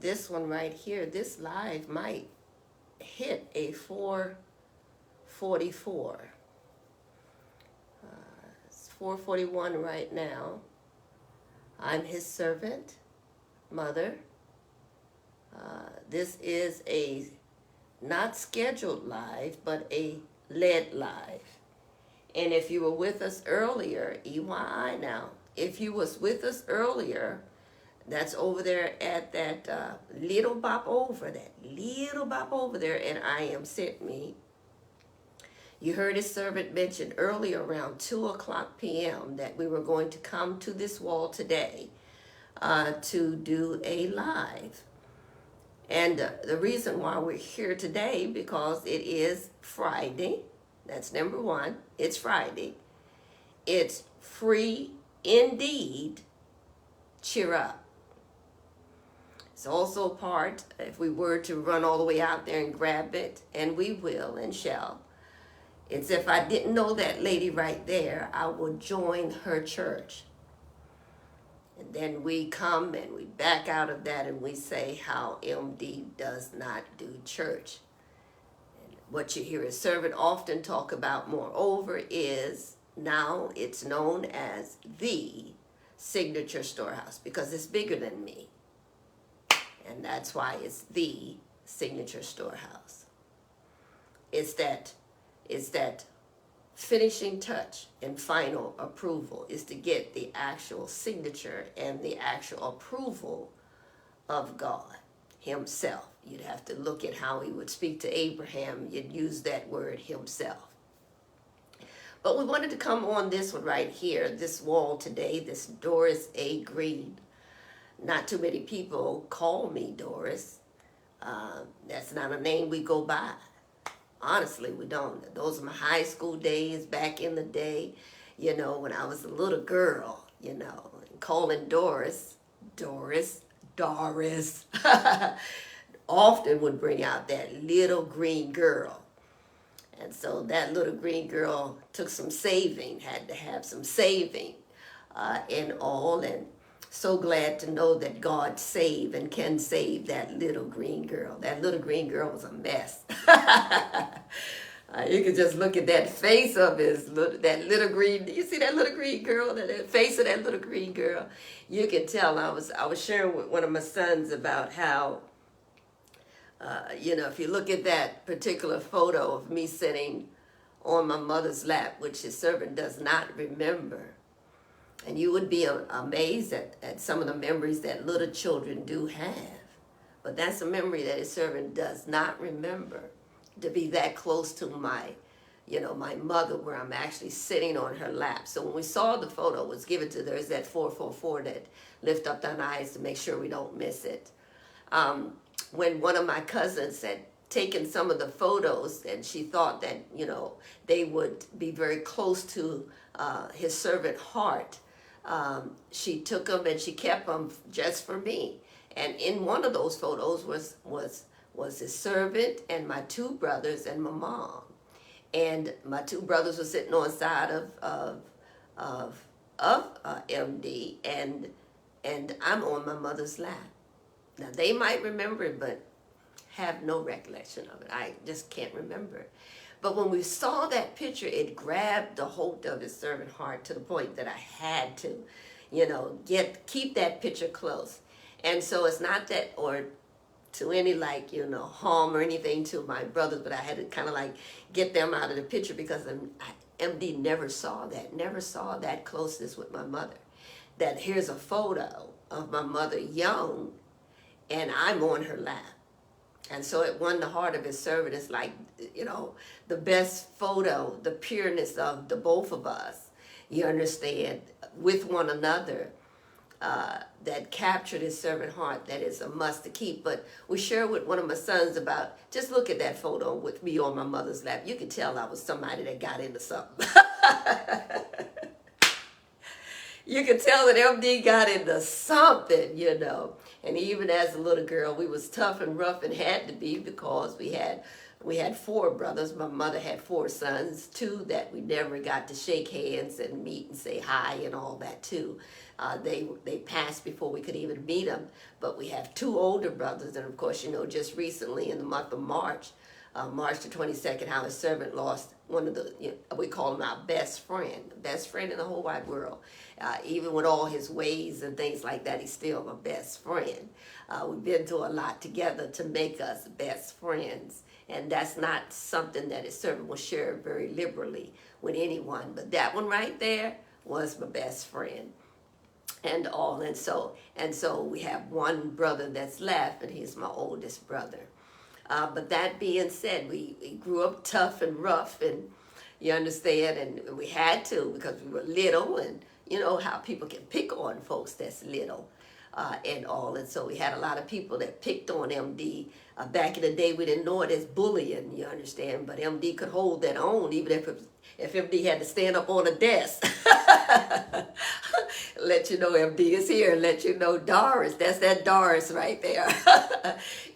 this one right here, this live might hit a 444. It's 441 right now. I'm his servant, mother. This is a not scheduled live, but a led live. And if you were with us earlier, EYI now, if you was with us earlier, that's over there at that little bop over there, and I am sent me. You heard his servant mention earlier around 2 o'clock p.m. that we were going to come to this wall today to do a live. And the reason why we're here today, because it is Friday. That's number one. It's Friday. It's free indeed. Cheer up. It's also a part, if we were to run all the way out there and grab it, and we will and shall. It's if I didn't know that lady right there, I would join her church. And then we come and we back out of that and we say how MD does not do church. And what you hear his servant often talk about moreover is now it's known as the Signature Storehouse because it's bigger than me. And that's why it's the Signature Storehouse. It's that finishing touch and final approval is to get the actual signature and the actual approval of God himself. You'd have to look at how he would speak to Abraham. You'd use that word himself. But we wanted to come on this one right here, this wall today, this Doris A. Green. Not too many people call me Doris. That's not a name we go by. Honestly, we don't. Those are my high school days back in the day, when I was a little girl, calling Doris, often would bring out that little green girl. And so that little green girl took some saving, had to have some saving and all. And so glad to know that God save and can save that little green girl. That little green girl was a mess. You could just look at that face of that little green. You see that little green girl, that face of that little green girl. You can tell. I was sharing with one of my sons about how, if you look at that particular photo of me sitting on my mother's lap, which his servant does not remember. And you would be amazed at some of the memories that little children do have. But that's a memory that his servant does not remember, to be that close to my mother, where I'm actually sitting on her lap. So when we saw the photo was given to, there's that 444 that lift up thine eyes to make sure we don't miss it. When one of my cousins had taken some of the photos and she thought that, they would be very close to his servant heart, she took them and she kept them just for me. And in one of those photos was his servant and my two brothers and my mom. And my two brothers were sitting on the side of MD, and I'm on my mother's lap. Now they might remember it, but have no recollection of it. I just can't remember. But when we saw that picture, it grabbed the hold of his servant heart to the point that I had to, keep that picture close. And so it's not that, or to any harm or anything to my brothers, but I had to kind of get them out of the picture because MD never saw that closeness with my mother. That here's a photo of my mother young, and I'm on her lap. And so it won the heart of his servant. It's the best photo, the pureness of the both of us, you understand, with one another, that captured his servant heart. That is a must to keep. But we shared with one of my sons about, just look at that photo with me on my mother's lap. You could tell I was somebody that got into something. You could tell that MD got into something, And even as a little girl, we was tough and rough and had to be because we had We had 4 brothers. My mother had 4 sons, 2 that we never got to shake hands and meet and say hi and all that too. They passed before we could even meet them. But we have 2 older brothers, and of course, just recently in the month of March, March the 22nd, our servant lost one of the, we call him our best friend in the whole wide world. Even with all his ways and things like that, he's still my best friend. We've been through a lot together to make us best friends. And that's not something that his servant will share very liberally with anyone. But that one right there was my best friend. And all. And so we have one brother that's left, and he's my oldest brother. But that being said, we grew up tough and rough, and you understand, and we had to because we were little, and you know how people can pick on folks that's little and all. And so we had a lot of people that picked on MD. Back in the day, we didn't know it as bullying, you understand, but MD could hold that own, even if MD had to stand up on a desk. Let you know MD is here, let you know Doris, that's that Doris right there,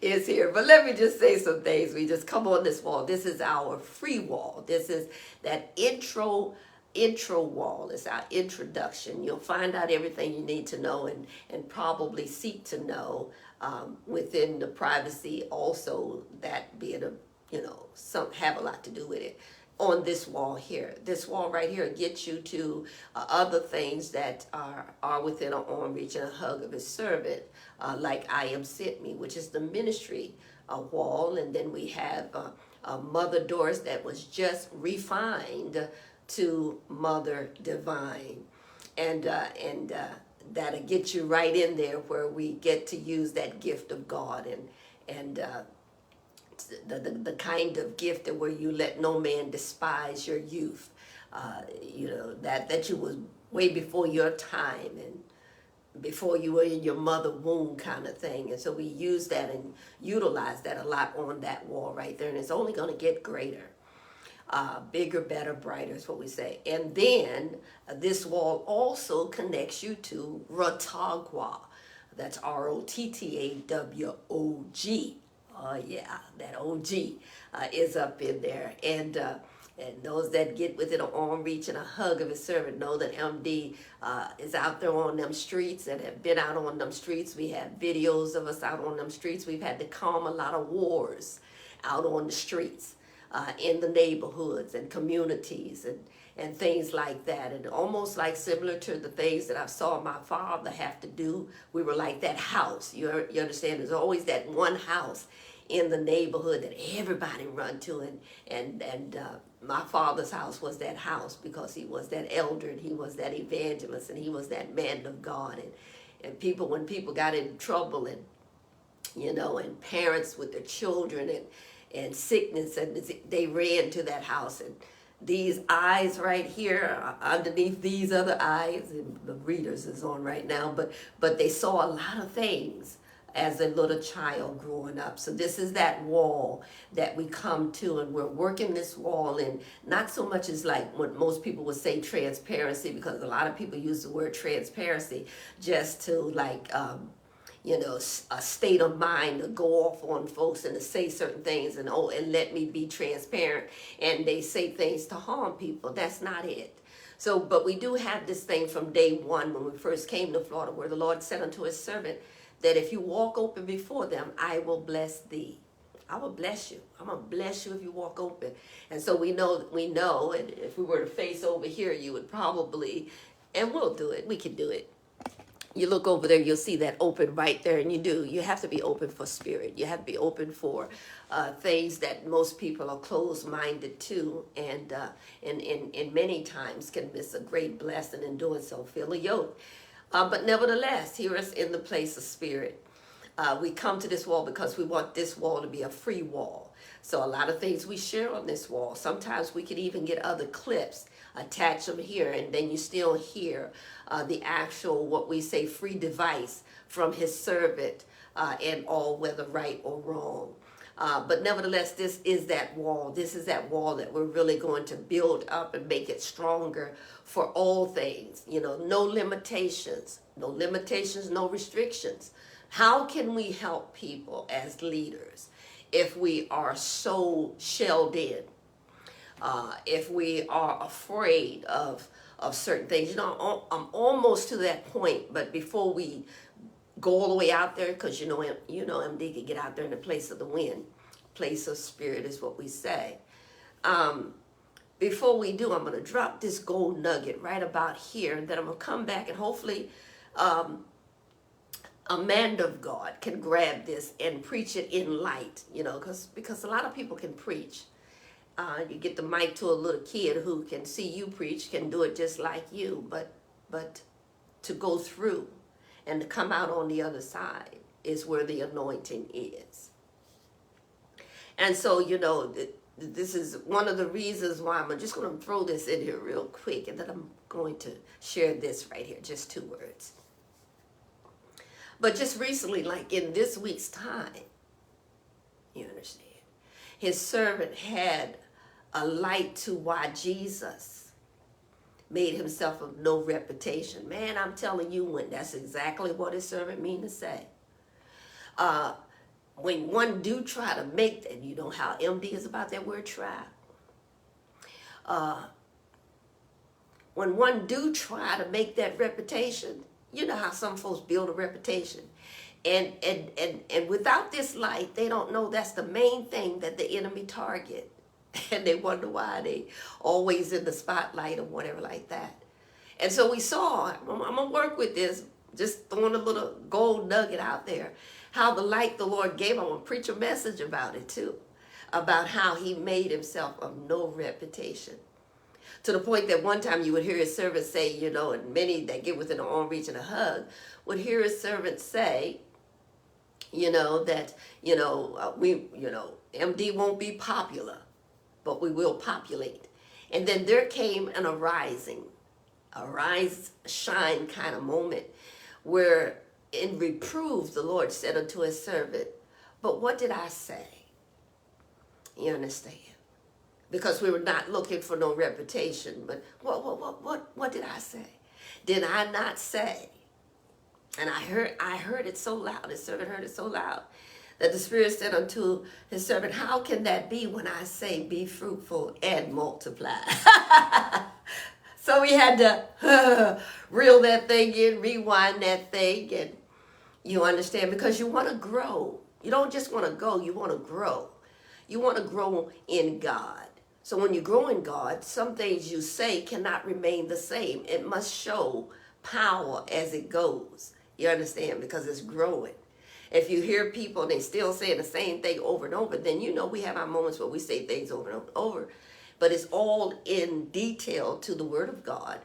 is here. But let me just say some things. We just come on this wall. This is our free wall. This is that intro wall. It's our introduction. You'll find out everything you need to know and probably seek to know within the privacy also, that being some have a lot to do with it. On this wall here, this wall right here gets you to other things that are within an arm reach and a hug of his servant, like I Am Sent Me, which is the ministry wall. And then we have Mother Doris that was just refined to Mother Divine, and that'll get you right in there where we get to use that gift of God and the kind of gift that where you let no man despise your youth, that you was way before your time and before you were in your mother womb kind of thing. And so we use that and utilize that a lot on that wall right there, and it's only going to get greater. Bigger, better, brighter is what we say. And then this wall also connects you to Rotagwa. That's Rottawog. Oh yeah, that OG is up in there. And those that get within an arm reach and a hug of his servant know that MD is out there on them streets and have been out on them streets. We have videos of us out on them streets. We've had to calm a lot of wars out on the streets. In the neighborhoods and communities and things like that. And almost like similar to the things that I saw my father have to do. We were like that house. You understand? There's always that one house in the neighborhood that everybody run to. And my father's house was that house because he was that elder and he was that evangelist and he was that man of God. And when people got in trouble and parents with their children and sickness, and they ran to that house, and these eyes right here underneath these other eyes, and the readers is on right now, but they saw a lot of things as a little child growing up. So this is that wall that we come to, and we're working this wall, and not so much as like what most people would say transparency, because a lot of people use the word transparency just to like a state of mind to go off on folks and to say certain things and let me be transparent, and they say things to harm people. That's not it. So, but we do have this thing from day one when we first came to Florida, where the Lord said unto his servant that if you walk open before them, I will bless thee. I will bless you. I'm going to bless you if you walk open. And so we know, and if we were to face over here, you would probably, and we'll do it. We can do it. You look over there, you'll see that open right there, and you have to be open for spirit. You have to be open for things that most people are closed-minded to, and many times can miss a great blessing in doing so, feel a yoke. But nevertheless, here is in the place of spirit. We come to this wall because we want this wall to be a free wall. So a lot of things we share on this wall. Sometimes we could even get other clips, attach them here, and then you still hear the actual, what we say, free device from his servant, and all, whether right or wrong. But nevertheless, this is that wall. This is that wall that we're really going to build up and make it stronger for all things. No limitations, no restrictions. How can we help people as leaders if we are so shelled in, if we are afraid of certain things. You know, I'm almost to that point, but before we go all the way out there, because you know, MD can get out there in the place of the wind, place of spirit is what we say. Before we do, I'm going to drop this gold nugget right about here, and then I'm going to come back and hopefully a man of God can grab this and preach it in light, you know, because a lot of people can preach. You get the mic to a little kid who can see you preach, can do it just like you, but to go through and to come out on the other side is where the anointing is. And so, you know, this is one of the reasons why I'm just going to throw this in here real quick, and then I'm going to share this right here, just 2 words. But just recently, like in this week's time, you understand, his servant had a light to why Jesus made himself of no reputation. Man, I'm telling you, when that's exactly what his servant mean to say. When one do try to make that, you know how MD is about that word try. When one do try to make that reputation, you know how some folks build a reputation. And without this light, they don't know that's the main thing that the enemy target. And they wonder why they always in the spotlight or whatever like that. And so we saw, I'm going to work with this, just throwing a little gold nugget out there, how the light the Lord gave. I'm going to preach a message about it too, about how he made himself of no reputation. To the point that one time you would hear his servant say, you know, and many that get within the arm reach and a hug would hear his servant say, you know, that, you know, MD won't be popular, but we will populate. And then there came an arising, a rise, shine kind of moment where in reproof the Lord said unto his servant, but what did I say? You understand? Because we were not looking for no reputation, but what did I say? Did I not say? And I heard it so loud, his servant heard it so loud, that the Spirit said unto his servant, how can that be when I say be fruitful and multiply? So we had to reel that thing in, rewind that thing, and you understand, because you want to grow. You don't just want to go, you want to grow. You want to grow in God. So when you grow in God, some things you say cannot remain the same. It must show power as it goes. You understand? Because it's growing. If you hear people and they still saying the same thing over and over, then you know we have our moments where we say things over and over. But it's all in detail to the Word of God.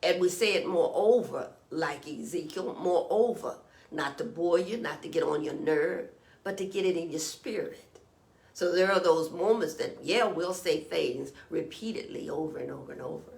And we say it moreover, like Ezekiel, moreover, not to bore you, not to get on your nerve, but to get it in your spirit. So there are those moments that, yeah, we'll say things repeatedly over and over and over.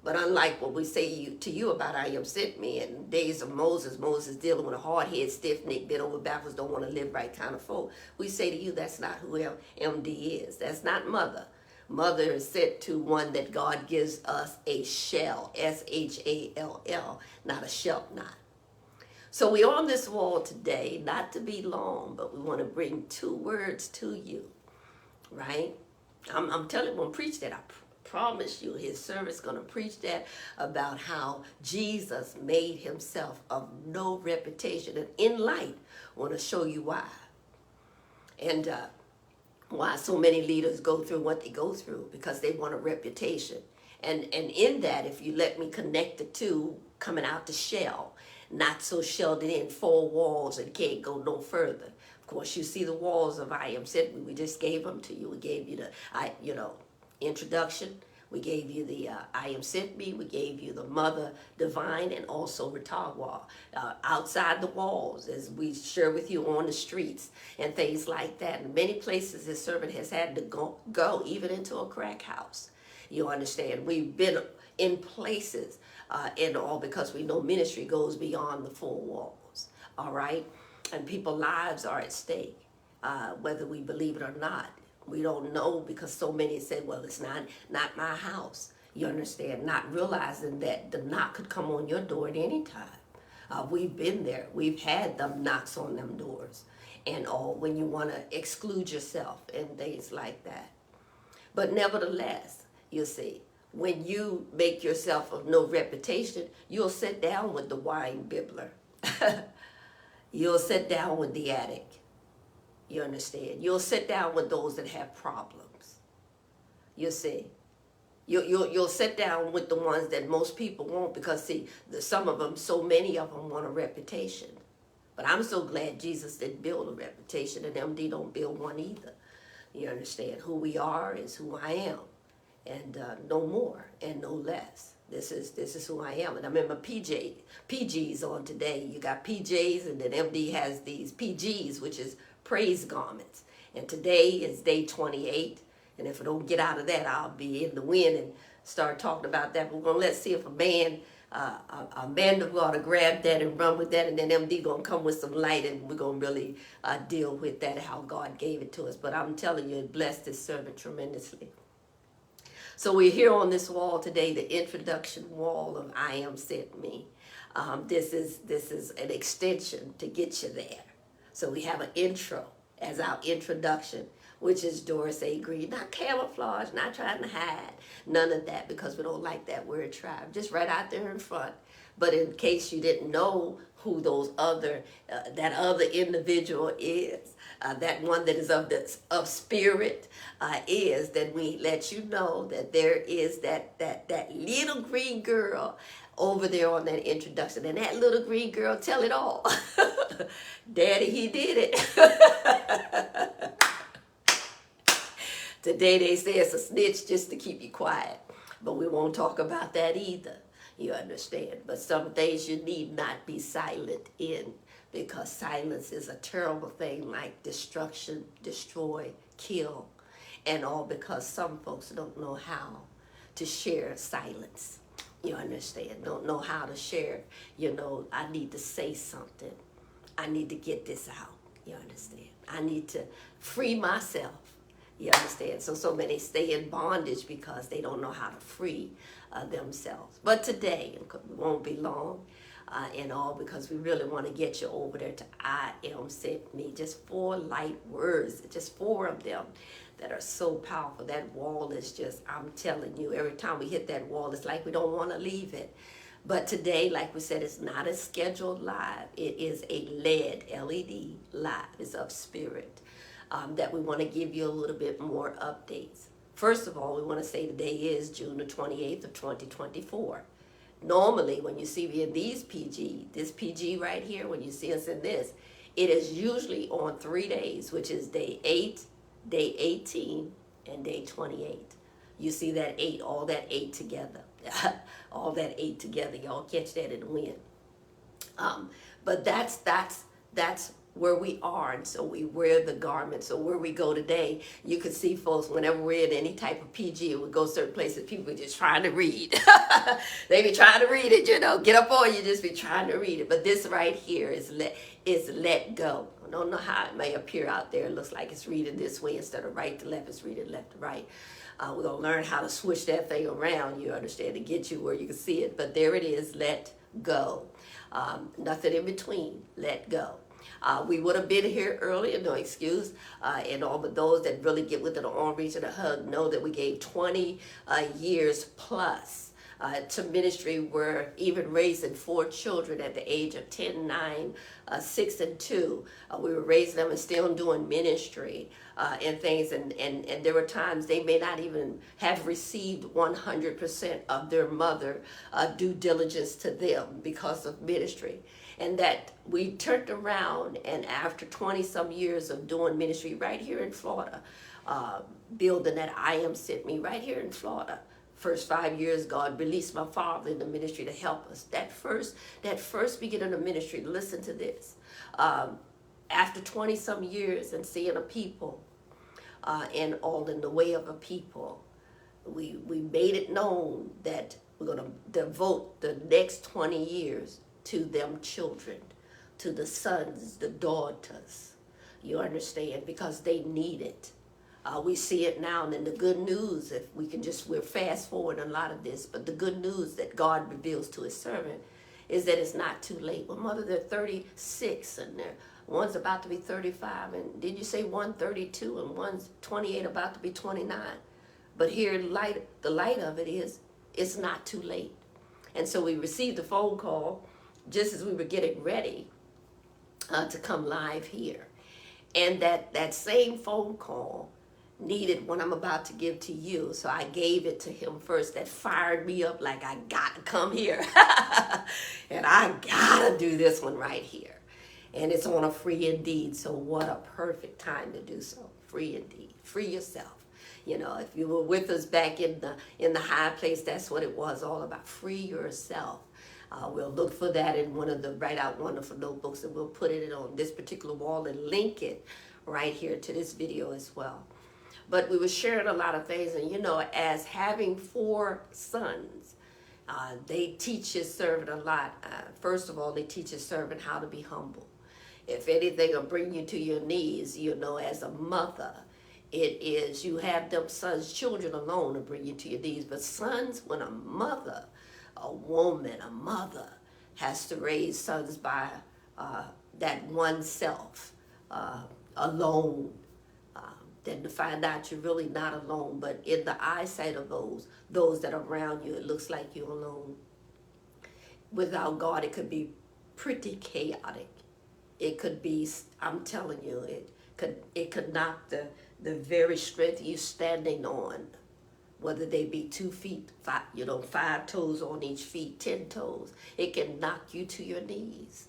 But unlike what we say to you about I am sent me in the days of Moses dealing with a hard-head, stiff-necked, bent over backwards, don't want to live right kind of folk, we say to you that's not who MD is. That's not mother. Mother is sent to one that God gives us a shell, S-H-A-L-L, not a shelf knot. So we're on this wall today, not to be long, but we want to bring 2 words to you, right? I'm telling you, I'm going to preach that. I promise you, his servant's going to preach that about how Jesus made himself of no reputation. And in light, I want to show you why. And why so many leaders go through what they go through, because they want a reputation. And in that, if you let me connect the 2 coming out the shell, not so shelled in 4 walls and can't go no further. Of course, you see the walls of I Am Sent Me. We just gave them to you. We gave you the, introduction. We gave you the I Am Sent Me. We gave you the Mother Divine, and also Retagwa. Outside the walls, as we share with you on the streets and things like that. In many places, his servant has had to go even into a crack house. You understand? We've been in places and all because we know ministry goes beyond the 4 walls, all right? And people's lives are at stake, whether we believe it or not. We don't know, because so many say, well, it's not my house. You understand? Not realizing that the knock could come on your door at any time. We've been there. We've had them knocks on them doors. and all, when you want to exclude yourself and things like that. But nevertheless, you see, when you make yourself of no reputation, you'll sit down with the wine bibbler. You'll sit down with the addict. You understand? You'll sit down with those that have problems. You see? You'll sit down with the ones that most people won't, because see, some of them, so many of them want a reputation. But I'm so glad Jesus didn't build a reputation, and MD don't build one either. You understand? Who we are is who I am, and no more and no less. This is who I am. And I remember PGs on today. You got PJs, and then MD has these PGs, which is praise garments. And today is day 28. And if I don't get out of that, I'll be in the wind and start talking about that. But we're going to see if a man ought to grab that and run with that. And then MD going to come with some light, and we're going to really deal with that, how God gave it to us. But I'm telling you, it blessed his servant tremendously. So we're here on this wall today, the introduction wall of I Am Sent Me. This is an extension to get you there. So we have an intro as our introduction, which is Doris A. Green. Not camouflage, not trying to hide, none of that, because we don't like that word tribe. Just right out there in front. But in case you didn't know who those that other individual is, that one that is of spirit is, then we let you know that there is that little green girl over there on that introduction. And that little green girl tell it all. Daddy, he did it. Today they say it's a snitch just to keep you quiet. But we won't talk about that either. You understand? But some things you need not be silent in, because silence is a terrible thing, like destruction, destroy, kill, and all, because some folks don't know how to share silence. You understand? Don't know how to share, I need to say something. I need to get this out. You understand? I need to free myself. You understand? So many stay in bondage because they don't know how to free themselves. But today, it won't be long and all, because we really want to get you over there to I Am Sent Me. Just 4 light words, just 4 of them that are so powerful. That wall is just, I'm telling you, every time we hit that wall, it's like we don't want to leave it. But today, like we said, it's not a scheduled live. It is a LED live. It's of spirit. That we want to give you a little bit more updates. First of all, we want to say today is June the 28th of 2024. Normally, when you see me in this PG right here, when you see us in this, it is usually on 3 days, which is day 8, day 18, and day 28. You see that 8, all that 8 together. All that 8 together. Y'all catch that in the wind. But that's where we are, and so we wear the garment. So where we go today, you can see folks, whenever we're in any type of PG, and we go certain places, people are just trying to read. They be trying to read it, get up on you, just be trying to read it. But this right here is let go. I don't know how it may appear out there. It looks like it's reading this way instead of right to left. It's reading left to right. We're going to learn how to switch that thing around, you understand, to get you where you can see it. But there it is, let go. Nothing in between, let go. We would have been here earlier, no excuse, and all, but those that really get within an arm reach and a hug know that we gave 20 years plus to ministry. We're even raising 4 children at the age of 10, 9, 6, and 2. We were raising them and still doing ministry and things, and there were times they may not even have received 100% of their mother due diligence to them because of ministry. And that we turned around, and after 20 some years of doing ministry right here in Florida, building that I Am Sent Me right here in Florida. First 5 years, God released my father in the ministry to help us. That first beginning of ministry, listen to this. After 20 some years and seeing a people and all in the way of a people, we made it known that we're going to devote the next 20 years to them children, to the sons, the daughters. You understand? Because they need it. We see it now, and then the good news, if we can we're fast forward a lot of this, but the good news that God reveals to his servant is that it's not too late. Well, mother, they're 36 and they're One's about to be 35, and did you say one 32, and one's 28, about to be 29? But here, the light of it is, it's not too late. And so we received a phone call just as we were getting ready to come live here. And that same phone call needed what I'm about to give to you. So I gave it to him first. That fired me up like I got to come here. And I got to do this one right here. And it's on a free indeed. So what a perfect time to do so. Free indeed. Free yourself. You know, if you were with us back in the high place, that's what it was all about. Free yourself. We'll look for that in one of the Write Out Wonderful notebooks, and we'll put it on this particular wall and link it right here to this video as well. But we were sharing a lot of things, and you know, as having 4 sons, they teach his servant a lot. First of all, they teach his servant how to be humble. If anything will bring you to your knees, you know, as a mother, it is you have them sons, children alone to bring you to your knees. But sons, when a mother, a woman, a mother has to raise sons by that one self, alone, then to find out you're really not alone. But in the eyesight of those that are around you, it looks like you're alone. Without God, it could be pretty chaotic. It could be, I'm telling you, it could knock the very strength you're standing on, whether they be 2 feet, 5 toes on each feet, 10 toes, it can knock you to your knees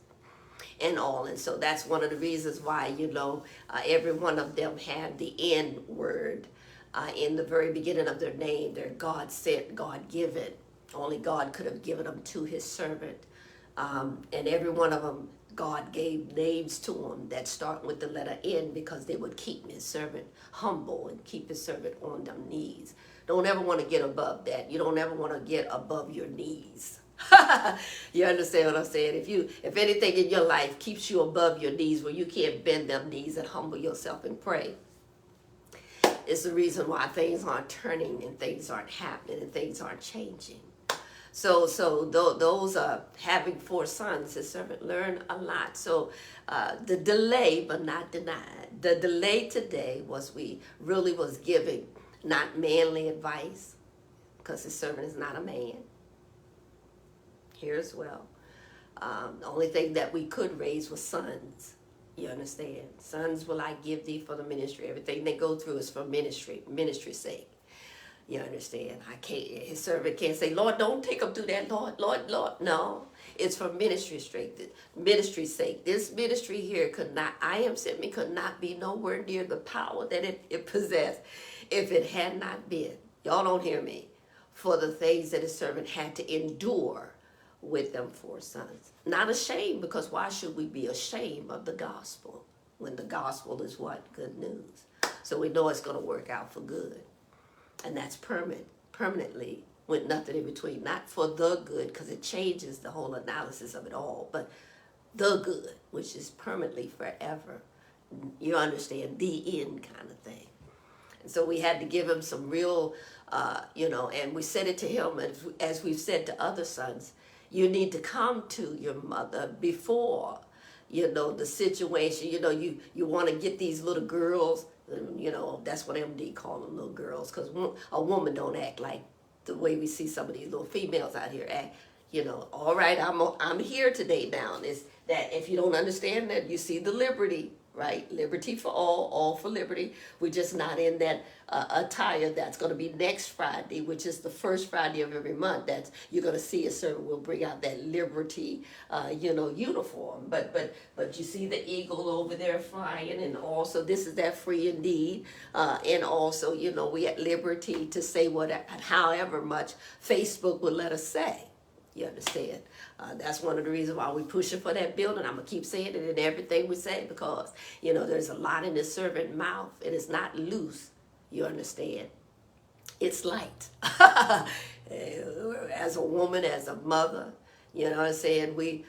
and all. And so that's one of the reasons why, you know, every one of them had the N word in the very beginning of their name. They're God sent, God given. Only God could have given them to his servant. And every one of them, God gave names to them that start with the letter N, because they would keep his servant humble and keep his servant on their knees. Don't ever want to get above that. You don't ever want to get above your knees. You understand what I'm saying? If anything in your life keeps you above your knees, where you can't bend them knees and humble yourself and pray, it's the reason why things aren't turning and things aren't happening and things aren't changing. So those having 4 sons, his servant learned a lot. So the delay, but not denied. The delay today was was giving not manly advice, because his servant is not a man. Here as well. The only thing that we could raise was sons. You understand? Sons will I give thee for the ministry. Everything they go through is for ministry's sake. You understand? His servant can't say, Lord, don't take them through that, Lord. No, it's for ministry's sake. This ministry here could not be nowhere near the power that it possessed if it had not been, y'all don't hear me, for the things that his servant had to endure with them 4 sons. Not ashamed, because why should we be ashamed of the gospel when the gospel is what? Good news. So we know it's going to work out for good. And that's permanently, with nothing in between. Not for the good, because it changes the whole analysis of it all, but the good, which is permanently forever. You understand? The end kind of thing. And so we had to give him some real, and we said it to him, as we've said to other sons, you need to come to your mother before, the situation. You want to get these little girls. That's what MD call them, little girls, because a woman don't act like the way we see some of these little females out here act. All right, I'm here today now. Is that if you don't understand that, you see the liberty, right? Liberty for all for liberty. We're just not in that attire that's going to be next Friday, which is the first Friday of every month. That's you're going to see a servant will bring out that liberty, uniform. But you see the eagle over there flying, and also this is that free indeed, and also we at liberty to say however much Facebook will let us say. You understand? That's one of the reasons why we're pushing for that building. I'm going to keep saying it in everything we say, because, there's a lot in this servant mouth. It is not loose. You understand? It's light. As a woman, as a mother, you know what I'm saying?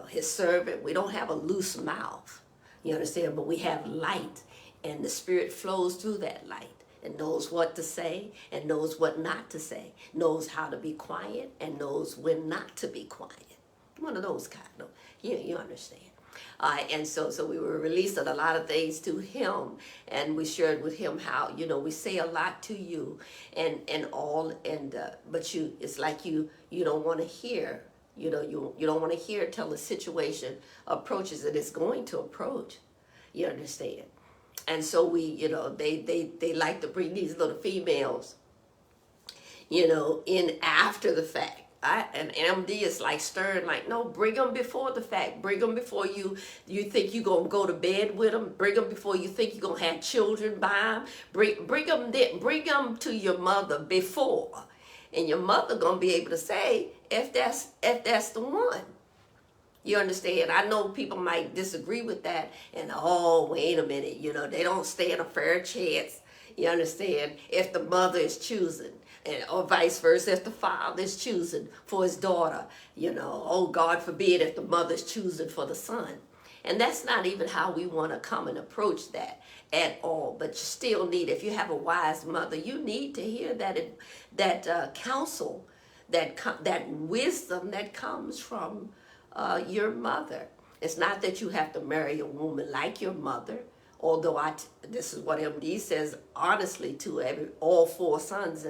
His servant, we don't have a loose mouth. You understand? But we have light, and the Spirit flows through that light, and knows what to say and knows what not to say, knows how to be quiet and knows when not to be quiet. One of those kind of, you understand. And so we were releasing a lot of things to him, and we shared with him how, we say a lot to you and all, and but it's like you don't want to hear, you don't want to hear till the situation approaches, and it's going to approach, you understand. And so they like to bring these little females, in after the fact. And MD is like stern, like, no, bring them before the fact. Bring them before you think you're going to go to bed with them. Bring them before you think you're going to have children by them. Bring them to your mother before. And your mother going to be able to say, if that's the one. You understand? I know people might disagree with that, and oh, wait a minute, they don't stand a fair chance. You understand? If the mother is choosing, or vice versa, if the father is choosing for his daughter, oh, God forbid if the mother's choosing for the son. And that's not even how we want to come and approach that at all. But you still need, if you have a wise mother, you need to hear that counsel, that wisdom that comes from your mother. It's not that you have to marry a woman like your mother, although this is what MD says honestly to all four sons,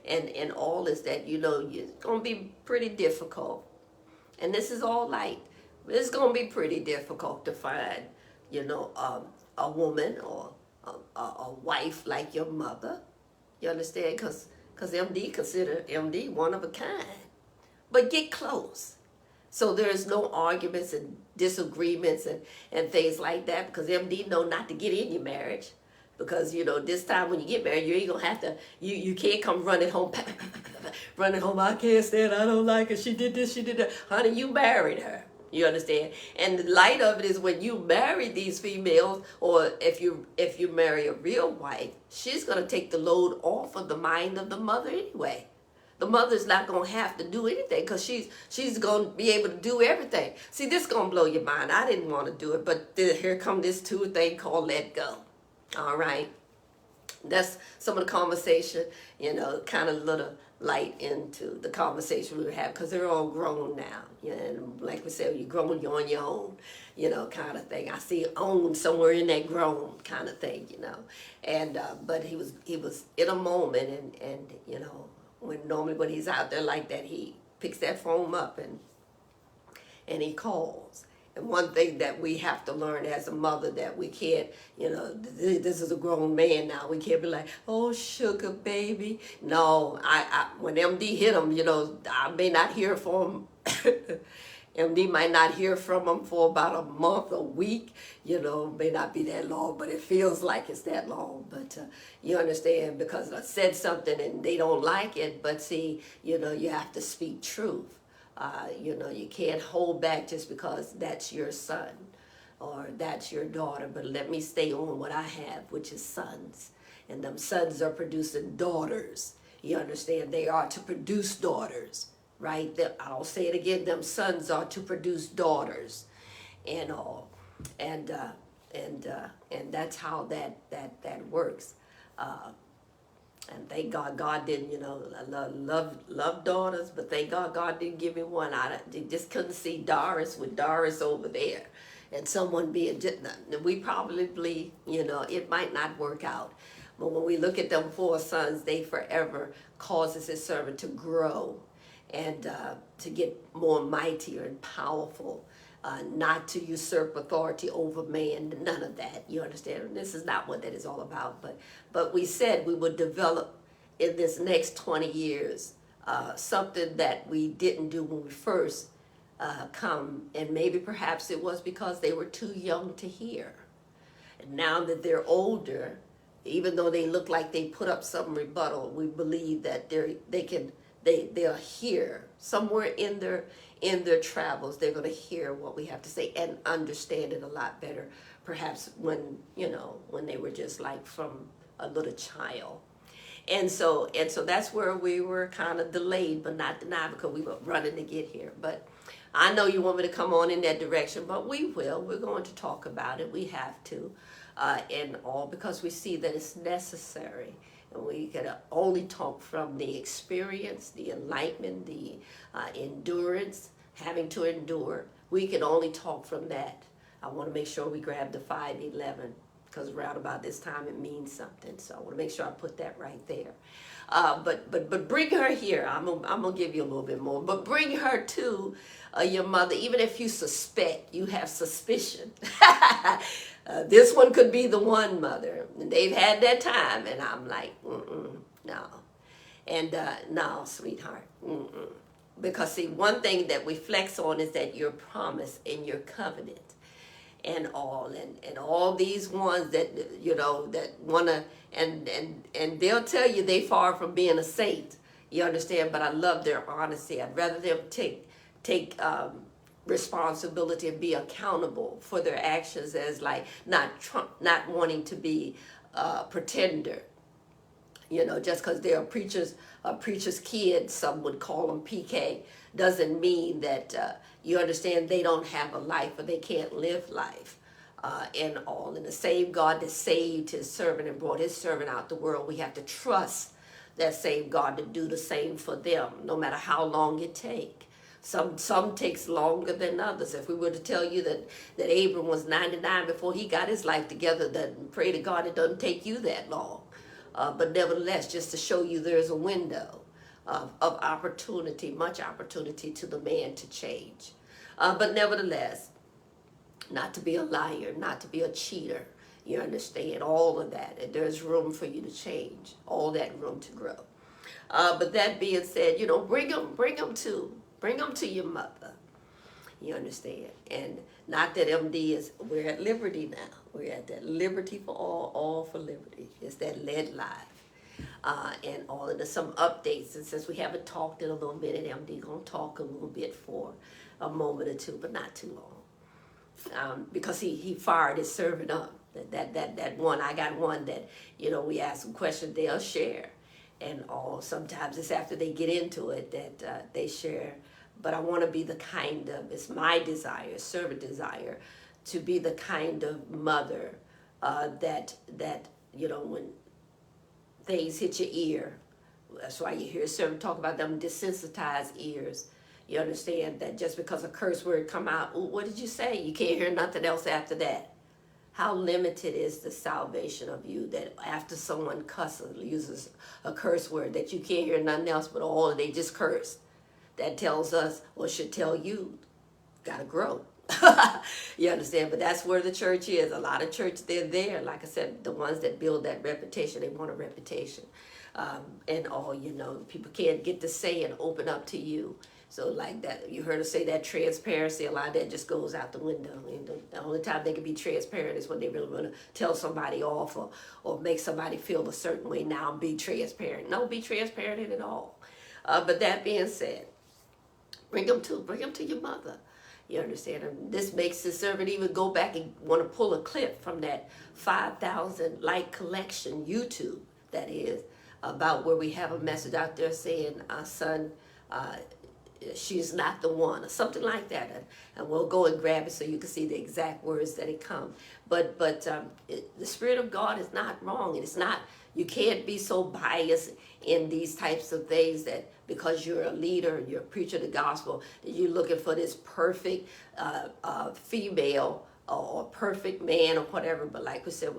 and all is that, it's going to be pretty difficult. And this is all light. It's going to be pretty difficult to find, a woman or a wife like your mother. You understand? Because MD consider MD one of a kind. But get close. So there's no arguments and disagreements and things like that, because MD know not to get in your marriage. Because, this time when you get married, you ain't going to have to, you can't come running home, I can't stand her, I don't like her, she did this, she did that. Honey, you married her. You understand? And the light of it is when you marry these females, or if you marry a real wife, she's going to take the load off of the mind of the mother anyway. The mother's not going to have to do anything, because she's going to be able to do everything. See, this is going to blow your mind. I didn't want to do it, but here come this thing called let go. All right. That's some of the conversation, kind of little light into the conversation we have, because they're all grown now. And like we said, you're grown, you're on your own, kind of thing. I see own somewhere in that grown kind of thing, And but he was in a moment, and when he's out there like that, he picks that phone up and he calls. And one thing that we have to learn as a mother, that we can't, this is a grown man now. We can't be like, oh, sugar baby. No, when MD hit him, I may not hear from him. MD might not hear from him for about a month, a week. May not be that long, but it feels like it's that long. But you understand, because I said something and they don't like it. But see, you have to speak truth. You can't hold back just because that's your son or that's your daughter. But let me stay on what I have, which is sons. And them sons are producing daughters. You understand? They are to produce daughters, right? I'll say it again. Them sons are to produce daughters and all. And that's how that works. And thank God, God didn't, love daughters, but thank God didn't give me one. I just couldn't see Doris with Doris over there. And someone being, we probably, it might not work out. But when we look at them four sons, they forever causes his servant to grow and to get more mightier and powerful. Not to usurp authority over man, none of that. You understand? This is not what that is all about. But we said we would develop in this next 20 years something that we didn't do when we first come. And maybe perhaps it was because they were too young to hear. And now that they're older, even though they look like they put up some rebuttal, we believe that they'll hear somewhere in their travels. They're going to hear what we have to say and understand it a lot better, perhaps when they were just like from a little child. And so that's where we were kind of delayed, but not denied, because we were running to get here. But I know you want me to come on in that direction, but we will. We're going to talk about it. We have to, and all, because we see that it's necessary. And we can only talk from the experience, the enlightenment, the endurance, having to endure. We can only talk from that. I want to make sure we grab the 511 because around about this time it means something. So I want to make sure I put that right there. But bring her here. I'm gonna give you a little bit more. But bring her to your mother, even if you suspect, you have suspicion. This one could be the one, mother. They've had their time, and I'm like, no, and no, sweetheart, because see, one thing that we flex on is that your promise and your covenant. And all these ones that that wanna and they'll tell you they far from being a saint. You understand? But I love their honesty. I'd rather them take responsibility and be accountable for their actions as like not wanting to be a pretender. Just because they're a preacher's kid, some would call them PK, doesn't mean that you understand they don't have a life or they can't live life. And the same God that saved his servant and brought his servant out the world, we have to trust that same God to do the same for them, no matter how long it takes. Some takes longer than others. If we were to tell you that Abram was 99 before he got his life together, then pray to God it doesn't take you that long. But nevertheless, just to show you there's a window of opportunity, much opportunity to the man to change. But nevertheless, not to be a liar, not to be a cheater. You understand all of that. And there's room for you to change, all that room to grow. But that being said, bring them to your mother. You understand? And not that MD we're at liberty now. We're at that liberty for all for liberty. It's that led live. And all of some updates. And since we haven't talked in a little bit, and MD gonna talk a little bit for a moment or two, but not too long. Because he fired his servant up. That one, I got one that, we ask them questions, they'll share. And sometimes it's after they get into it that they share. But I want to be the kind of, it's my desire, servant desire, to be the kind of mother that when things hit your ear, that's why you hear a servant talk about them desensitized ears. You understand that just because a curse word come out, ooh, what did you say? You can't hear nothing else after that. How limited is the salvation of you that after someone uses a curse word that you can't hear nothing else but all they just cursed. That tells us, or should tell you, gotta grow. You understand? But that's where the church is. A lot of church, they're there. Like I said, the ones that build that reputation, they want a reputation. People can't get to say and open up to you. So like that, you heard her say that transparency, a lot of that just goes out the window. The only time they can be transparent is when they really want to tell somebody off or make somebody feel a certain way. Now be transparent. No, be transparent at all. But that being said, bring them to your mother. You understand? And this makes the servant even go back and want to pull a clip from that 5,000 like collection, YouTube, that is, about where we have a message out there saying, son, she's not the one, or something like that. And we'll go and grab it so you can see the exact words that it come. But the Spirit of God is not wrong. And it's not, you can't be so biased in these types of things that because you're a leader and you're a preacher of the gospel, that you're looking for this perfect female or perfect man or whatever. But like we said,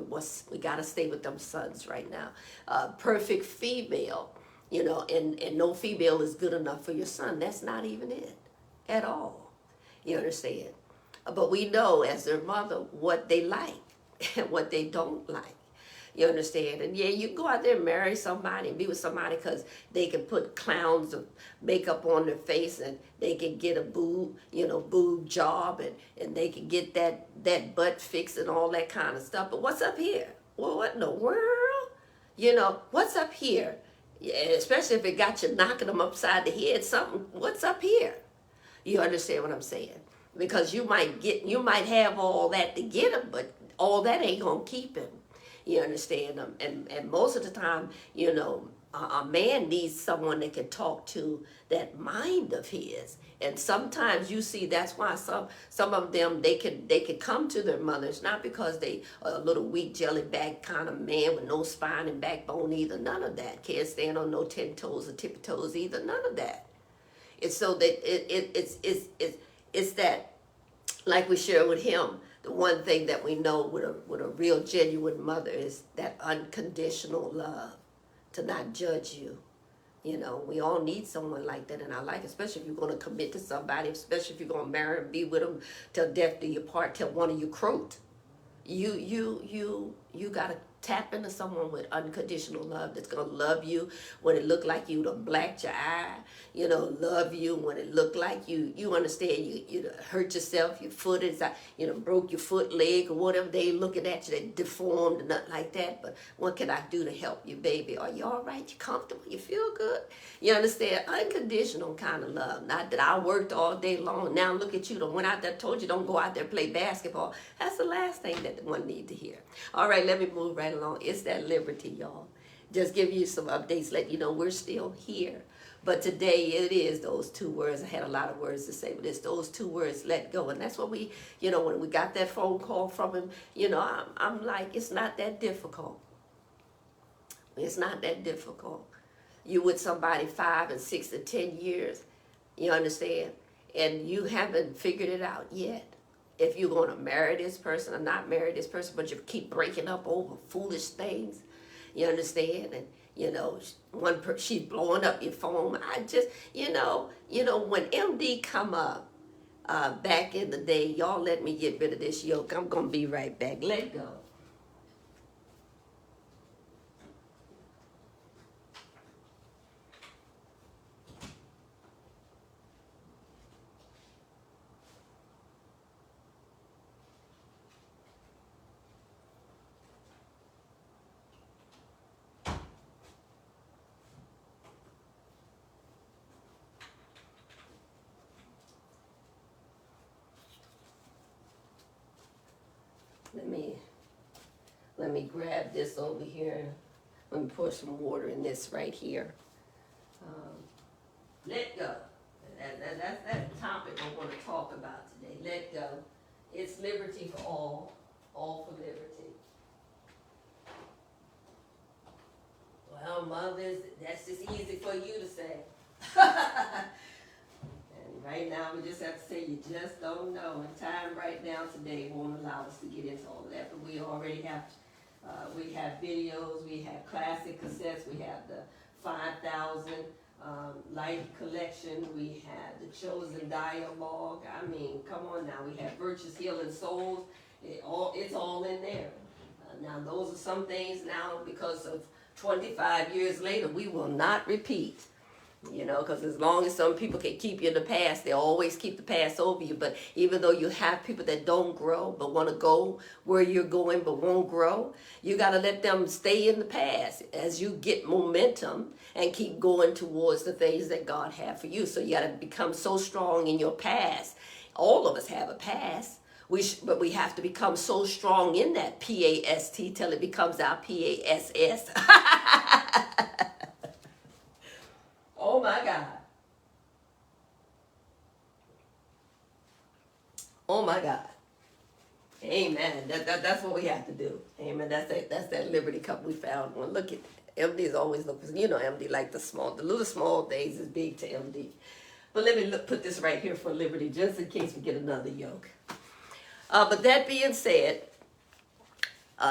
we got to stay with them sons right now. Perfect female, and no female is good enough for your son. That's not even it at all. You understand? But we know as their mother what they like and what they don't like. You understand? And yeah, you can go out there and marry somebody and be with somebody because they can put clowns of makeup on their face and they can get a boob job and they can get that butt fixed and all that kind of stuff. But what's up here? Well, what in the world? What's up here? Yeah, especially if it got you knocking them upside the head, what's up here? You understand what I'm saying? Because you might have all that to get him, but all that ain't gonna keep him. You understand? And most of the time, a man needs someone that can talk to that mind of his. And sometimes you see that's why some of them they can come to their mothers, not because they are a little weak jelly back kind of man with no spine and backbone either. None of that. Can't stand on no 10 toes or tippy toes either. None of that. It's so that it's that, like we share with him, the one thing that we know with a real genuine mother is that unconditional love, to not judge you. You know, we all need someone like that in our life, especially if you're going to commit to somebody, especially if you're going to marry and be with them till death do you part, till one of you croaked. You gotta tap into someone with unconditional love that's gonna love you when it looked like you done blacked your eye, you know, love you when it looked like you understand you hurt yourself, your foot is out, you know, broke your foot, leg, or whatever. They looking at you, they deformed or nothing like that. But what can I do to help you, baby? Are you all right? You comfortable? You feel good? You understand? Unconditional kind of love. Not that I worked all day long. Now look at you. Done went out there, told you don't go out there and play basketball. That's the last thing that one need to hear. All right, let me move right along. It's that liberty, y'all. Just give you some updates, let you know we're still here. But today it is those two words. I had a lot of words to say, but it's those two words, let go. And that's what we, you know, when we got that phone call from him, you know, I'm like, it's not that difficult. It's not that difficult. You with somebody 5 and 6 and 10 years, you understand? And you haven't figured it out yet. If you're going to marry this person or not marry this person, but you keep breaking up over foolish things, you understand? And, you know, she's blowing up your phone. I just, you know, when MD come up back in the day, y'all let me get rid of this yoke. I'm going to be right back. Let go. Let me grab this over here. Let me pour some water in this right here. Let go. That's that topic I want to talk about today. Let go. It's liberty for all for liberty. Well, mothers, that's just easy for you to say. And right now, we just have to say you just don't know. And time right now today won't allow us to get into all of that. But we already have, we have videos, we have classic cassettes, we have the 5,000 light collection, we have the chosen dialogue. I mean, come on now, we have Virtuous Healing Souls. It's all in there. Now, those are some things now because of 25 years later, we will not repeat. You know, because as long as some people can keep you in the past, they always keep the past over you. But even though you have people that don't grow but want to go where you're going but won't grow, you got to let them stay in the past as you get momentum and keep going towards the things that God had for you. So you got to become so strong in your past. All of us have a past. But we have to become so strong in that P-A-S-T till it becomes our P-A-S-S. Oh my God. Oh my God. Amen. That's what we have to do. Amen. That's that Liberty Cup we found one. Look at MD's always looking. You know, MD like the little small things is big to MD. But let me put this right here for Liberty, just in case we get another yoke. But that being said,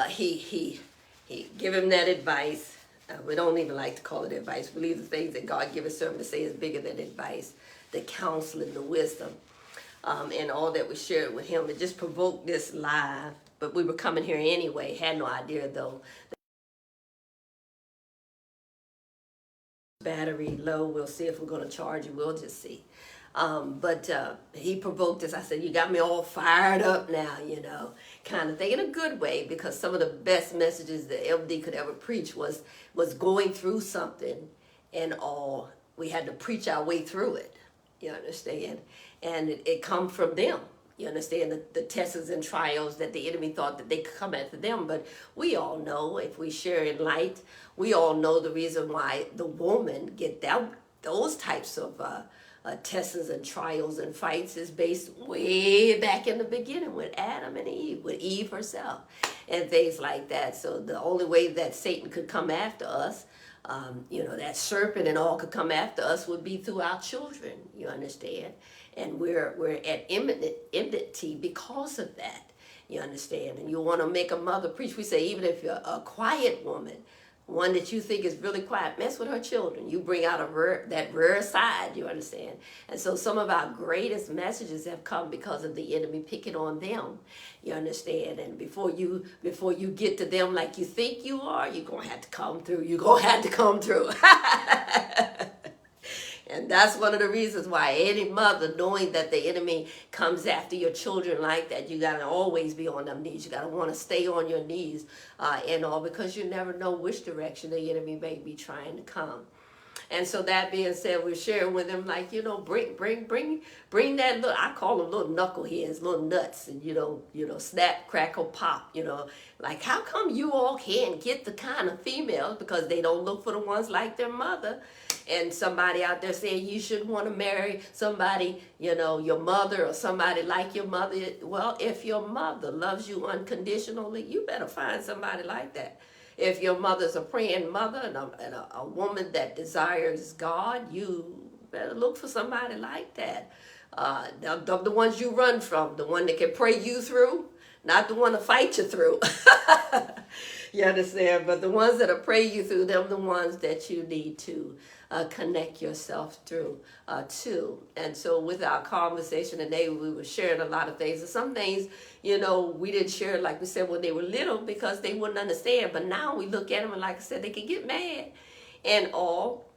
he give him that advice. We don't even like to call it advice. We believe the things that God gives us servant to say is bigger than advice. The counseling, the wisdom, and all that we shared with him. It just provoked this live. But we were coming here anyway. Had no idea though. Battery low. We'll see if we're going to charge it. We'll just see. But he provoked us. I said, you got me all fired up now, you know, kind of thing, in a good way, because some of the best messages that MD could ever preach was going through something and all. We had to preach our way through it, you understand? And it come from them. You understand the tests and trials that the enemy thought that they could come after them. But we all know, if we share in light, we all know the reason why the woman get those types of tests and trials and fights is based way back in the beginning with Adam and Eve, with Eve herself, and things like that. So the only way that Satan could come after us, you know, that serpent and all could come after us would be through our children, you understand? And we're at enmity because of that. You understand? And you want to make a mother preach. We say, even if you're a quiet woman, one that you think is really quiet, mess with her children. You bring out that rare side, you understand? And so some of our greatest messages have come because of the enemy picking on them, you understand? And before you get to them like you think you are, you're going to have to come through. You're going to have to come through. And that's one of the reasons why any mother, knowing that the enemy comes after your children like that, you got to always be on them knees. You got to want to stay on your knees and all, because you never know which direction the enemy may be trying to come. And so that being said, we're sharing with them, like, bring that little, I call them little knuckleheads, little nuts, and snap, crackle, pop, like, how come you all can't get the kind of females, because they don't look for the ones like their mother. And somebody out there saying you shouldn't want to marry somebody, your mother or somebody like your mother. Well, if your mother loves you unconditionally, you better find somebody like that. If your mother's a praying mother and a woman that desires God, you better look for somebody like that. The ones you run from, the one that can pray you through, not the one to fight you through. You understand? But the ones that will pray you through, them the ones that you need to connect yourself through to. And so with our conversation today, we were sharing a lot of things. And some things, we didn't share, like we said, when they were little, because they wouldn't understand. But now we look at them, and like I said, they can get mad and all,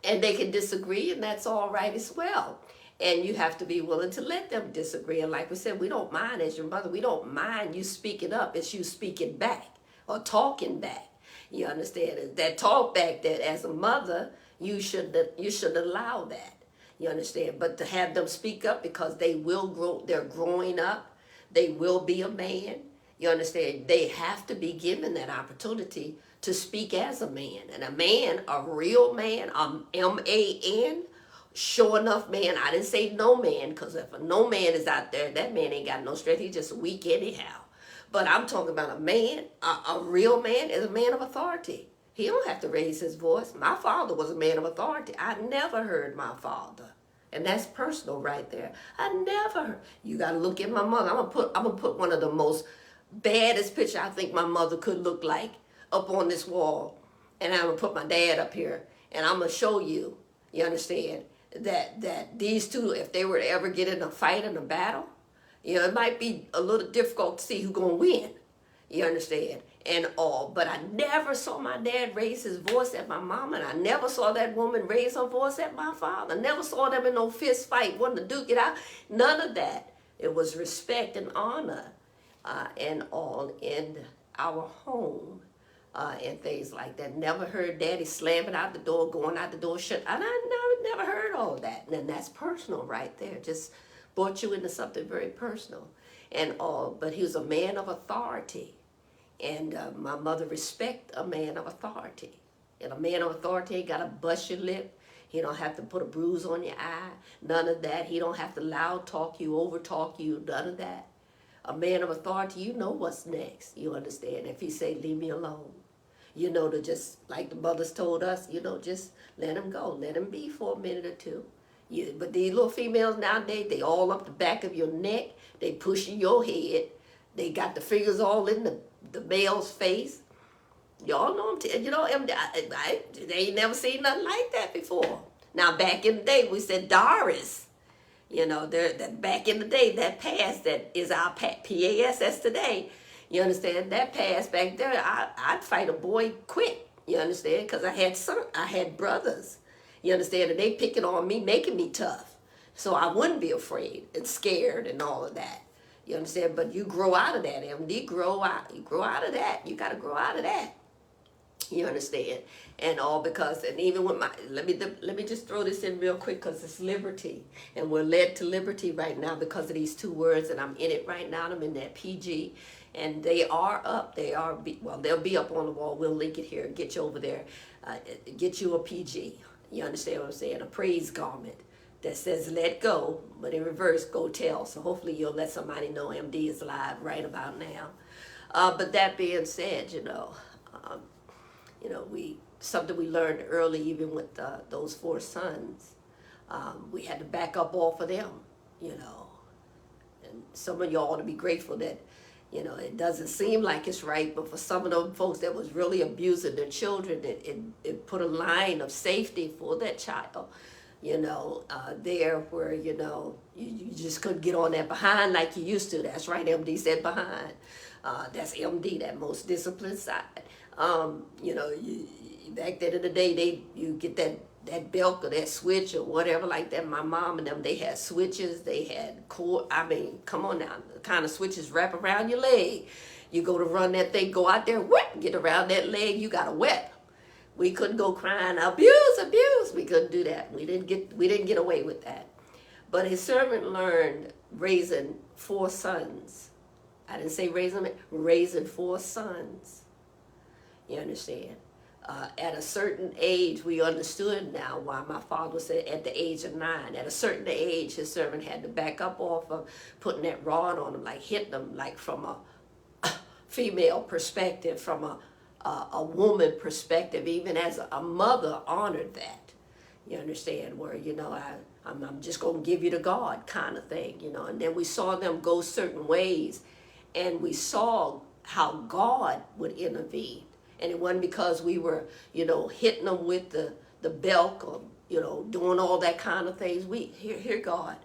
and they can disagree, and that's all right as well. And you have to be willing to let them disagree. And like we said, we don't mind, as your mother, we don't mind you speaking up. It's you speaking back or talking back. You understand? That talk back, that as a mother, you should allow that. You understand? But to have them speak up, because they will grow, they're growing up, they will be a man. You understand? They have to be given that opportunity to speak as a man. And a man, a real man, M-A-N, sure enough man. I didn't say no man, because if a no man is out there, that man ain't got no strength. He's just weak anyhow. But I'm talking about a man, a real man is a man of authority. He don't have to raise his voice. My father was a man of authority. I never heard my father. And that's personal right there. I never heard. You got to look at my mother. I'm gonna put one of the most baddest pictures I think my mother could look like up on this wall. And I'm going to put my dad up here. And I'm going to show you, you understand, that these two, if they were to ever get in a fight, in a battle, it might be a little difficult to see who's going to win. You understand? And all. But I never saw my dad raise his voice at my mom, and I never saw that woman raise her voice at my father. Never saw them in no fist fight, wanting to duke it out. None of that. It was respect and honor and all in our home and things like that. Never heard daddy slamming out the door, going out the door, shut. And I never heard all that. And that's personal right there. Just brought you into something very personal and all. But he was a man of authority. And my mother respect a man of authority. And a man of authority ain't got to bust your lip. He don't have to put a bruise on your eye. None of that. He don't have to loud talk you, over talk you. None of that. A man of authority, you know what's next. You understand? If he say, leave me alone. To just, like the mothers told us, just let him go. Let him be for a minute or two. But these little females nowadays, they all up the back of your neck. They pushing your head. They got the fingers all in the male's face. Y'all know them. They ain't never seen nothing like that before. Now, back in the day, we said Doris. That back in the day, that past that is our PASS today. You understand? That past back there, I'd fight a boy quick. You understand? Because I had brothers. You understand? And they picking on me, making me tough. So I wouldn't be afraid and scared and all of that. You understand? But you grow out of that, MD. You grow out of that. You got to grow out of that. You understand? And all because, and even with let me just throw this in real quick, because it's liberty. And we're led to liberty right now because of these two words, and I'm in it right now. I'm in that PG. And they are up. They'll be up on the wall. We'll link it here. Get you over there. Get you a PG. You understand what I'm saying? A praise garment that says let go, but in reverse, go tell. So hopefully you'll let somebody know MD is live right about now. But that being said, something we learned early, even with those 4 sons, we had to back up off of them, And some of y'all ought to be grateful that, It doesn't seem like it's right, but for some of them folks that was really abusing their children, it put a line of safety for that child, there where, you just couldn't get on that behind like you used to. That's right, MD said behind. That's MD, that most disciplined side. Back then in the day, you get that belt or that switch or whatever like that. My mom and them, they had switches, they had cord. I mean, come on now, the kind of switches wrap around your leg. You go to run that thing, go out there, whip, get around that leg, you got a wet. We couldn't go crying, abuse, abuse. We couldn't do that. We didn't get away with that. But his servant learned raising 4 sons. I didn't say raising 4 sons. You understand? At a certain age, we understood now why my father said at the age of 9. At a certain age, his servant had to back up off of putting that rod on him, like hitting him, like from a female perspective, from a woman perspective. Even as a mother honored that. You understand? Where, I'm just going to give you to God kind of thing, And then we saw them go certain ways, and we saw how God would intervene. And it wasn't because we were, hitting them with the belt or, doing all that kind of things. We, here, God,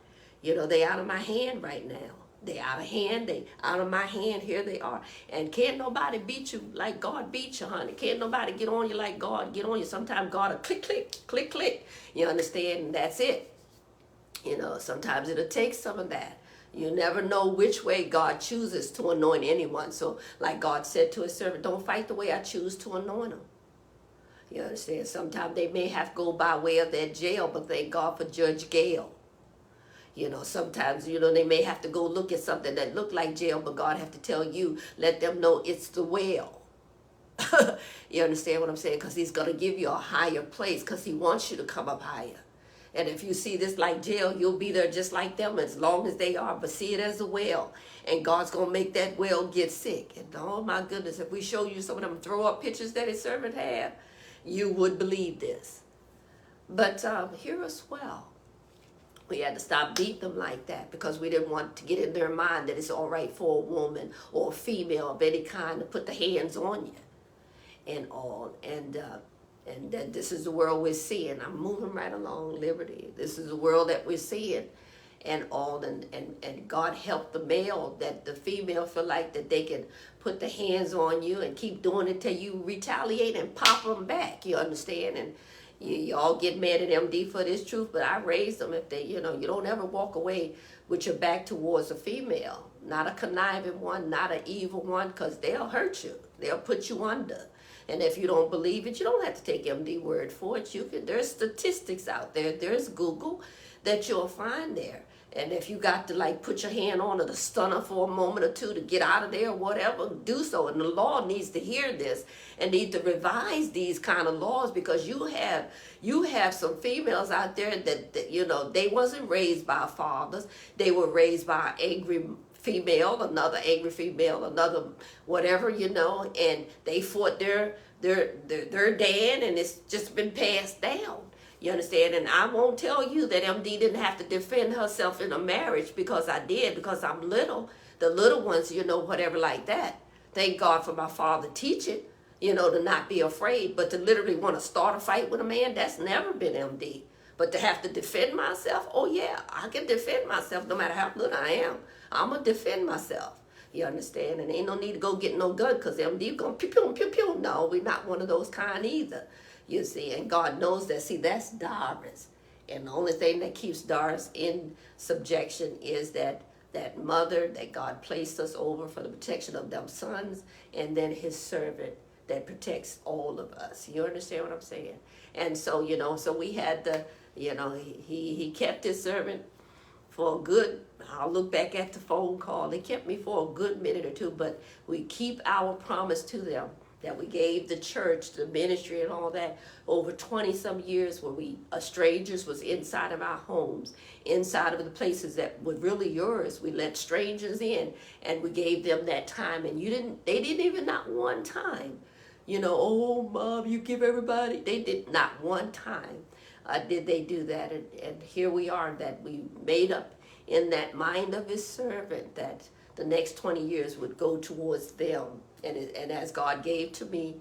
they out of my hand right now. They out of hand, they out of my hand, here they are. And can't nobody beat you like God beat you, honey. Can't nobody get on you like God get on you. Sometimes God will click, click, click, click. You understand? And that's it. Sometimes it'll take some of that. You never know which way God chooses to anoint anyone. So like God said to his servant, don't fight the way I choose to anoint them. You understand? Sometimes they may have to go by way of their jail, but thank God for Judge Gale. Sometimes, they may have to go look at something that look like jail, but God have to tell you, let them know it's the well. You understand what I'm saying? Because he's going to give you a higher place because he wants you to come up higher. And if you see this like jail, you'll be there just like them as long as they are. But see it as a well. And God's going to make that well get sick. And oh my goodness, if we show you some of them throw up pictures that his servant had, you would believe this. But here as well, we had to stop beating them like that because we didn't want to get in their mind that it's all right for a woman or a female of any kind to put the hands on you and all. And that this is the world we're seeing. I'm moving right along, Liberty. This is the world that we're seeing and all. And God help the male that the female feel like that they can put the hands on you and keep doing it till you retaliate and pop them back. You understand? And you all get mad at MD for this truth, but I raised them if they, you don't ever walk away with your back towards a female. Not a conniving one, not an evil one, because they'll hurt you. They'll put you under. And if you don't believe it, you don't have to take MD word for it. There's statistics out there. There's Google that you'll find there. And if you got to put your hand on her to stun her for a moment or two to get out of there or whatever, do so. And the law needs to hear this and need to revise these kind of laws because you have some females out there that they wasn't raised by fathers. They were raised by an angry female, another angry female, another whatever, and they fought their dad, and it's just been passed down. You understand? And I won't tell you that MD didn't have to defend herself in a marriage because I did, because I'm little. The little ones, whatever like that. Thank God for my father teaching, to not be afraid, but to literally want to start a fight with a man, that's never been MD. But to have to defend myself, oh yeah, I can defend myself no matter how little I am. I'm going to defend myself. You understand? And ain't no need to go get no gun because MD going pew, pew, pew, pew. No, we're not one of those kind either. You see, and God knows that. See, that's Doris. And the only thing that keeps Doris in subjection is that mother that God placed us over for the protection of them sons, and then his servant that protects all of us. You understand what I'm saying? And so, so we had he kept his servant for a good, I'll look back at the phone call. They kept me for a good minute or two, but we keep our promise to them that we gave the church, the ministry and all that over 20 some years where strangers was inside of our homes, inside of the places that were really yours. We let strangers in and we gave them that time, and they didn't even not one time, oh mom, you give everybody. They did not one time did they do that. And here we are, that we made up in that mind of his servant that the next 20 years would go towards them. And as God gave to me,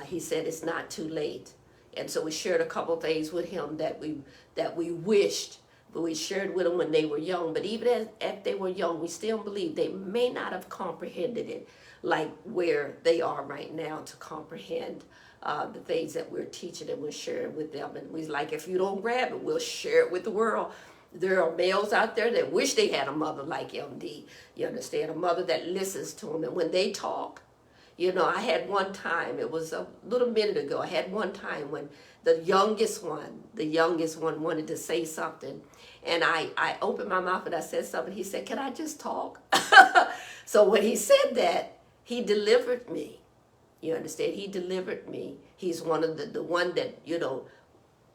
he said it's not too late. And so we shared a couple things with him that we wished, but we shared with them when they were young. But even as they were young, we still believe they may not have comprehended it like where they are right now to comprehend the things that we're teaching and we're sharing with them. And we like, if you don't grab it, we'll share it with the world. There are males out there that wish they had a mother like MD. You understand? A mother that listens to them. And when they talk, you know, I had one time, it was a little minute ago, I had one time when the youngest one wanted to say something. And I opened my mouth and I said something. He said, "Can I just talk?" So when he said that, he delivered me. You understand? He delivered me. He's one of the one that, you know,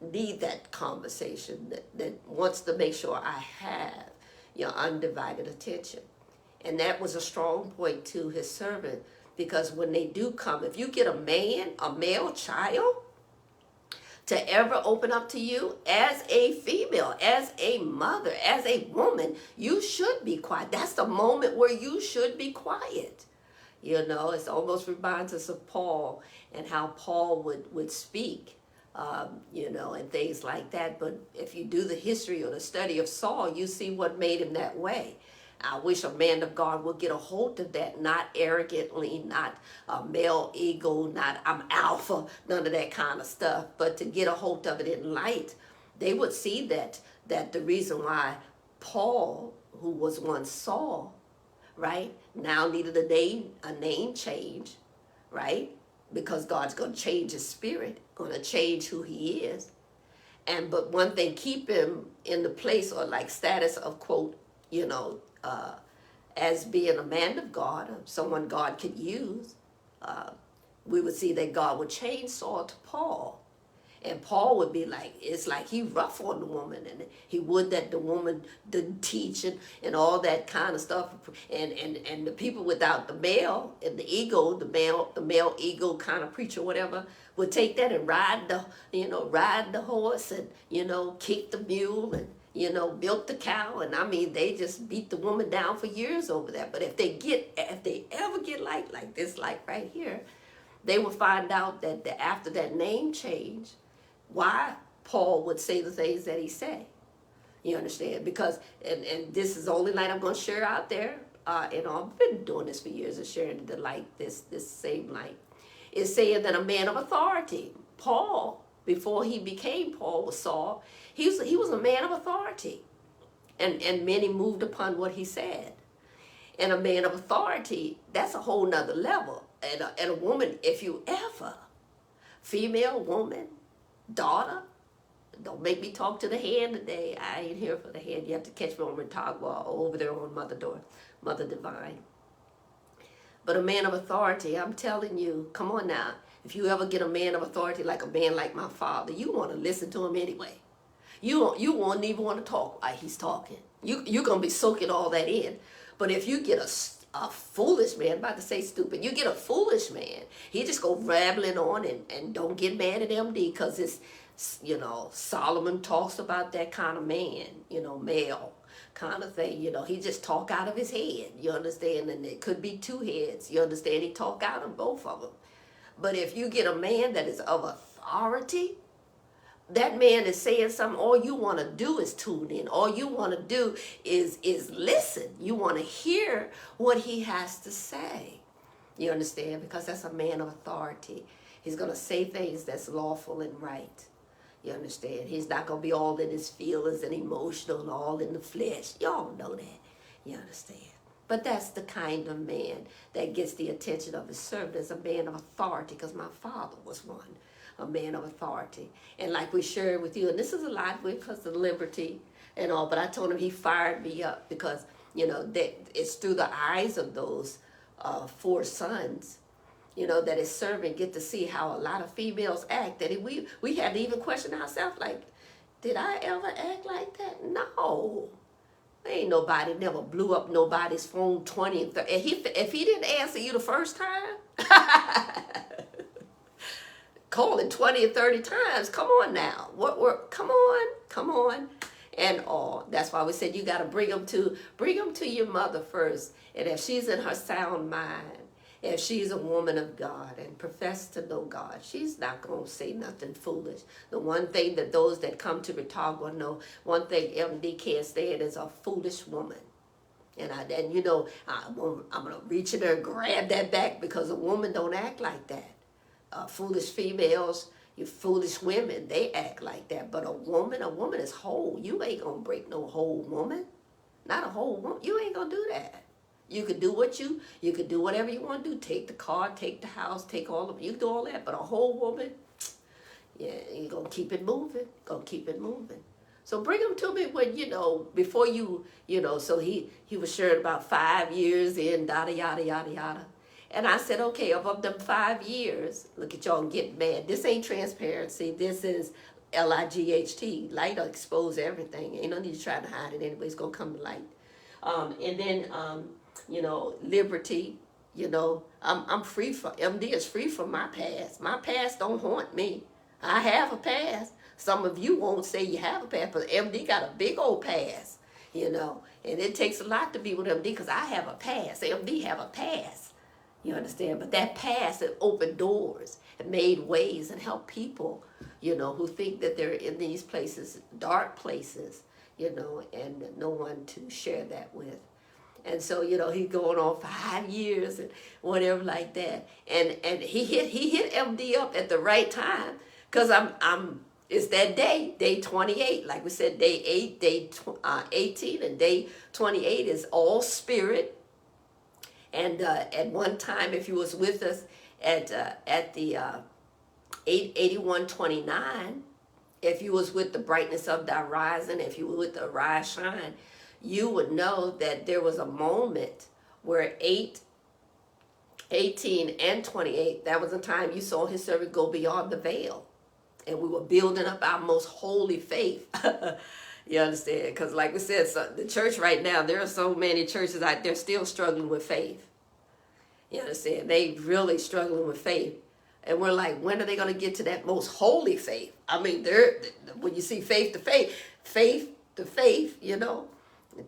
need that conversation, that wants to make sure I have your undivided attention. And that was a strong point to his servant, because when they do come, if you get a male child, to ever open up to you as a female, as a mother, as a woman, you should be quiet. That's the moment where you should be quiet. You know, it almost reminds us of Paul and how Paul would speak, you know, and things like that. But if you do the history or the study of Saul, you see what made him that way. I wish a man of God would get a hold of that, not arrogantly, not a male ego, not I'm alpha, none of that kind of stuff, but to get a hold of it in light. They would see that the reason why Paul, who was once Saul, right, now needed a name change, right, because God's going to change his spirit, going to change who he is. But one thing, keep him in the place or like status of, quote, you know, as being a man of God, someone God could use. We would see that God would change Saul to Paul. And Paul would be like, it's like he rough on the woman, and he would that the woman didn't teach and all that kind of stuff. And the people without the male and the ego, the male ego kind of preacher, whatever, would take that and ride the horse and, you know, kick the mule and, you know, milk the cow. And I mean, they just beat the woman down for years over that. But if they ever get like this, like right here, they would find out that after that name change, why Paul would say the things that he said. You understand? Because, and this is the only light I'm going to share out there. And I've been doing this for years and sharing the light, this same light, is saying that a man of authority, Paul, before he became Paul, was Saul, he was a man of authority. And many moved upon what he said. And a man of authority, that's a whole nother level. And a woman, if you ever, female, woman, daughter, don't make me talk to the hand today. I ain't here for the hand. You have to catch me on Motagua over there on Mother Divine. But a man of authority, I'm telling you, come on now. If you ever get a man of authority like a man like my father, you want to listen to him anyway. You won't even want to talk while he's talking. You're going to be soaking all that in. But if you get a foolish man, I'm about to say stupid, you get a foolish man, he just go rambling on and don't get mad at MD, because it's, you know, Solomon talks about that kind of man, you know, male kind of thing, you know, he just talk out of his head, you understand, and it could be two heads, you understand, he talk out of both of them. But if you get a man that is of authority, that man is saying something, all you want to do is tune in. All you want to do is listen. You want to hear what he has to say. You understand? Because that's a man of authority. He's going to say things that's lawful and right. You understand? He's not going to be all in his feelings and emotional and all in the flesh. Y'all know that. You understand? But that's the kind of man that gets the attention of his servant, as a man of authority, because my father was one. A man of authority. And like we shared with you, and this is a lot because of liberty and all, but I told him he fired me up because, you know, that it's through the eyes of those 4 sons, you know, that his servant get to see how a lot of females act, that we had to even question ourselves, like, did I ever act like that? No. Ain't nobody never blew up nobody's phone 20 and 30. If he didn't answer you the first time, calling 20 or 30 times. Come on now. Come on. and all. That's why we said you got to bring them to your mother first. And if she's in her sound mind, if she's a woman of God and profess to know God, she's not going to say nothing foolish. The one thing that those that come to the talk will know, one thing MD can't stand is a foolish woman. And I'm going to reach in there and grab that back, because a woman don't act like that. Foolish females, you foolish women, they act like that. But a woman is whole. You ain't going to break no whole woman. Not a whole woman. You ain't going to do that. You could do you could do whatever you want to do. Take the car, take the house, take all of it. You can do all that. But a whole woman, yeah, you're going to keep it moving. So bring him to me when, before so he was sharing about 5 years in, yada, yada, yada, yada. And I said, okay, of them 5 years, look at y'all getting mad. This ain't transparency. This is LIGHT. Light will expose everything. Ain't no need to try to hide it anyway. It's going to come to light. And then, liberty, I'm free from, MD is free from my past. My past don't haunt me. I have a past. Some of you won't say you have a past, but MD got a big old past, and it takes a lot to be with MD, because I have a past. MD have a past, you understand? But that past has opened doors and made ways and helped people, who think that they're in these places, dark places, and no one to share that with. And so, he's going on 5 years and whatever like that. And he hit MD up at the right time, because it's that day 28. Like we said, day 8, day 18, and day 28 is all spirit. And at one time, if you was with us at the 8129, if you was with the brightness of thy rising, if you were with the rise shine, you would know that there was a moment where 8, 18, and 28, that was a time you saw his servant go beyond the veil. And we were building up our most holy faith. You understand? Because like we said, the church right now, there are so many churches out there still struggling with faith. You understand? They really struggling with faith. And we're like, when are they going to get to that most holy faith? I mean, when you see faith to faith, to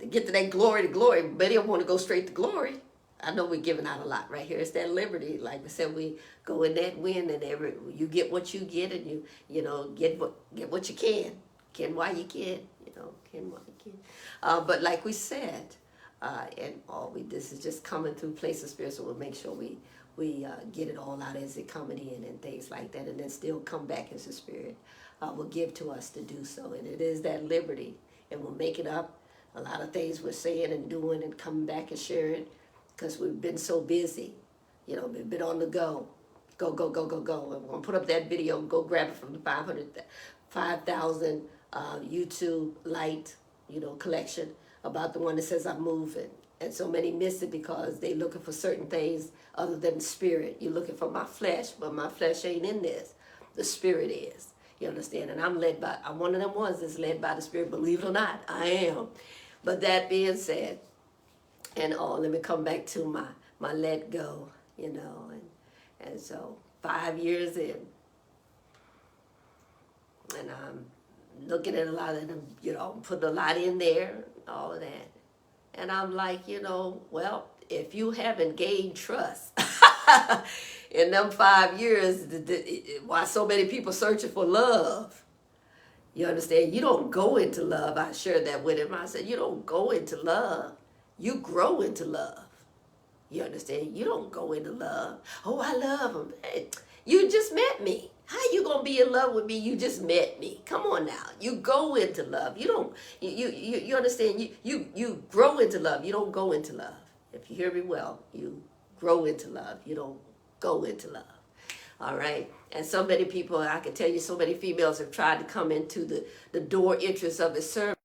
get to that glory to glory, many of them want to go straight to glory. I know we're giving out a lot right here. It's that liberty. Like we said, we go in that wind, and you get what you get, and you get what you can while you can, can while you can. But like we said, and this is just coming through place of spirit, so we'll make sure we get it all out as it coming in and things like that, and then still come back as the spirit will give to us to do so. And it is that liberty, and we'll make it up. A lot of things we're saying and doing and coming back and sharing, because we've been so busy, we've been on the go. Go. I'm going to put up that video. Go grab it from the 5,000 YouTube light, collection, about the one that says I'm moving. And so many miss it because they looking for certain things other than spirit. You're looking for my flesh, but my flesh ain't in this. The spirit is. You understand? And I'm one of them ones that's led by the spirit. Believe it or not, I am. But that being said, let me come back to my let go, and so 5 years in, and I'm looking at a lot of them, putting a lot in there, all of that. And I'm like, well, if you haven't gained trust in them 5 years, why so many people searching for love? You understand? You don't go into love. I shared that with him. I said, you don't go into love. You grow into love. You understand? You don't go into love. Oh, I love him. Hey, you just met me. How you going to be in love with me? You just met me. Come on now. You go into love. You don't, you understand? You grow into love. You don't go into love. If you hear me well, you grow into love. You don't go into love. All right? And so many people, I can tell you, so many females have tried to come into the door entrance of his service.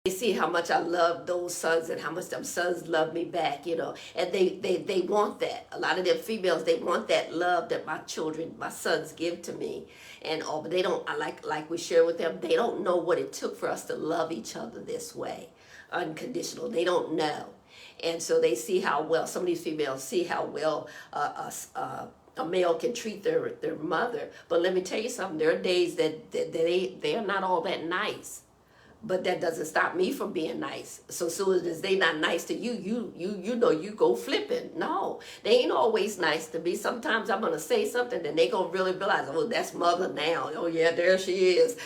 They see how much I love those sons and how much them sons love me back, and they want that. A lot of them females, they want that love that my children, my sons give to me, and all. But they don't. Like we share with them, they don't know what it took for us to love each other this way, unconditional. They don't know, and so they see how well some of these females see how well a a male can treat their mother. But let me tell you something, there are days that they are not all that nice. But that doesn't stop me from being nice. So soon as they not nice to you, you go flipping. No, they ain't always nice to me. Sometimes I'm gonna say something, and they gonna really realize, oh, that's mother now. Oh yeah, there she is.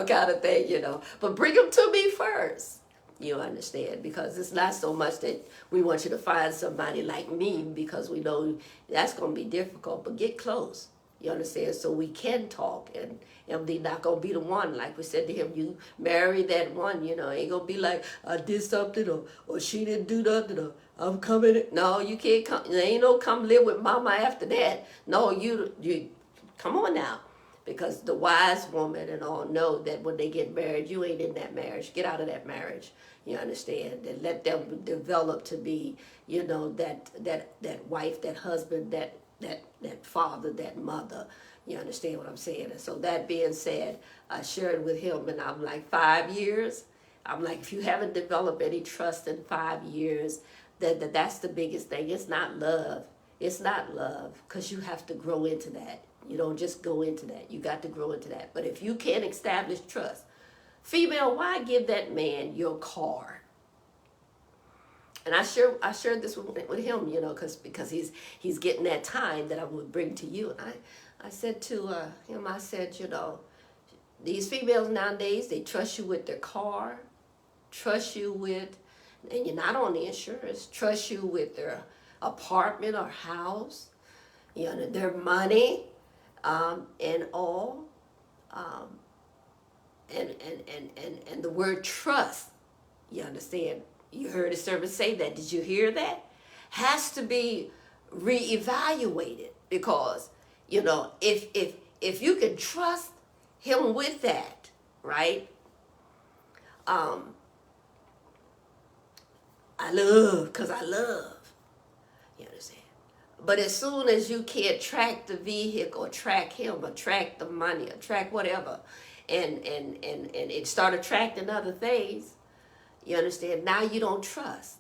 Kind of thing. But bring them to me first. You understand? Because it's not so much that we want you to find somebody like me, because we know that's gonna be difficult. But get close. You understand? So we can talk, and they're not gonna be the one, like we said to him, you marry that one, ain't gonna be like, I did something, or she didn't do nothing, or I'm coming. No, you can't come. There ain't no come live with mama after that. No, you come on now. Because the wise woman and all know that when they get married, you ain't in that marriage. Get out of that marriage. You understand? And let them develop to be, that wife, that husband, that father, that mother. You understand what I'm saying? And so that being said, I shared with him, and I'm like, 5 years. I'm like, if you haven't developed any trust in 5 years, that's the biggest thing. It's not love. It's not love, because you have to grow into that. You don't just go into that. You got to grow into that. But if you can't establish trust, female, why give that man your car? And I shared this with him, because he's getting that time that I would bring to you. And I said to him, I said, these females nowadays, they trust you with their car, trust you with, and you're not on the insurance, trust you with their apartment or house, their money, and all, and the word trust, you understand? You heard a servant say that. Did you hear that? Has to be reevaluated, because if you can trust him with that, right? I love. You understand? But as soon as you can't track the vehicle, or track him, or track the money, or track whatever, and it start attracting other things, you understand? Now you don't trust.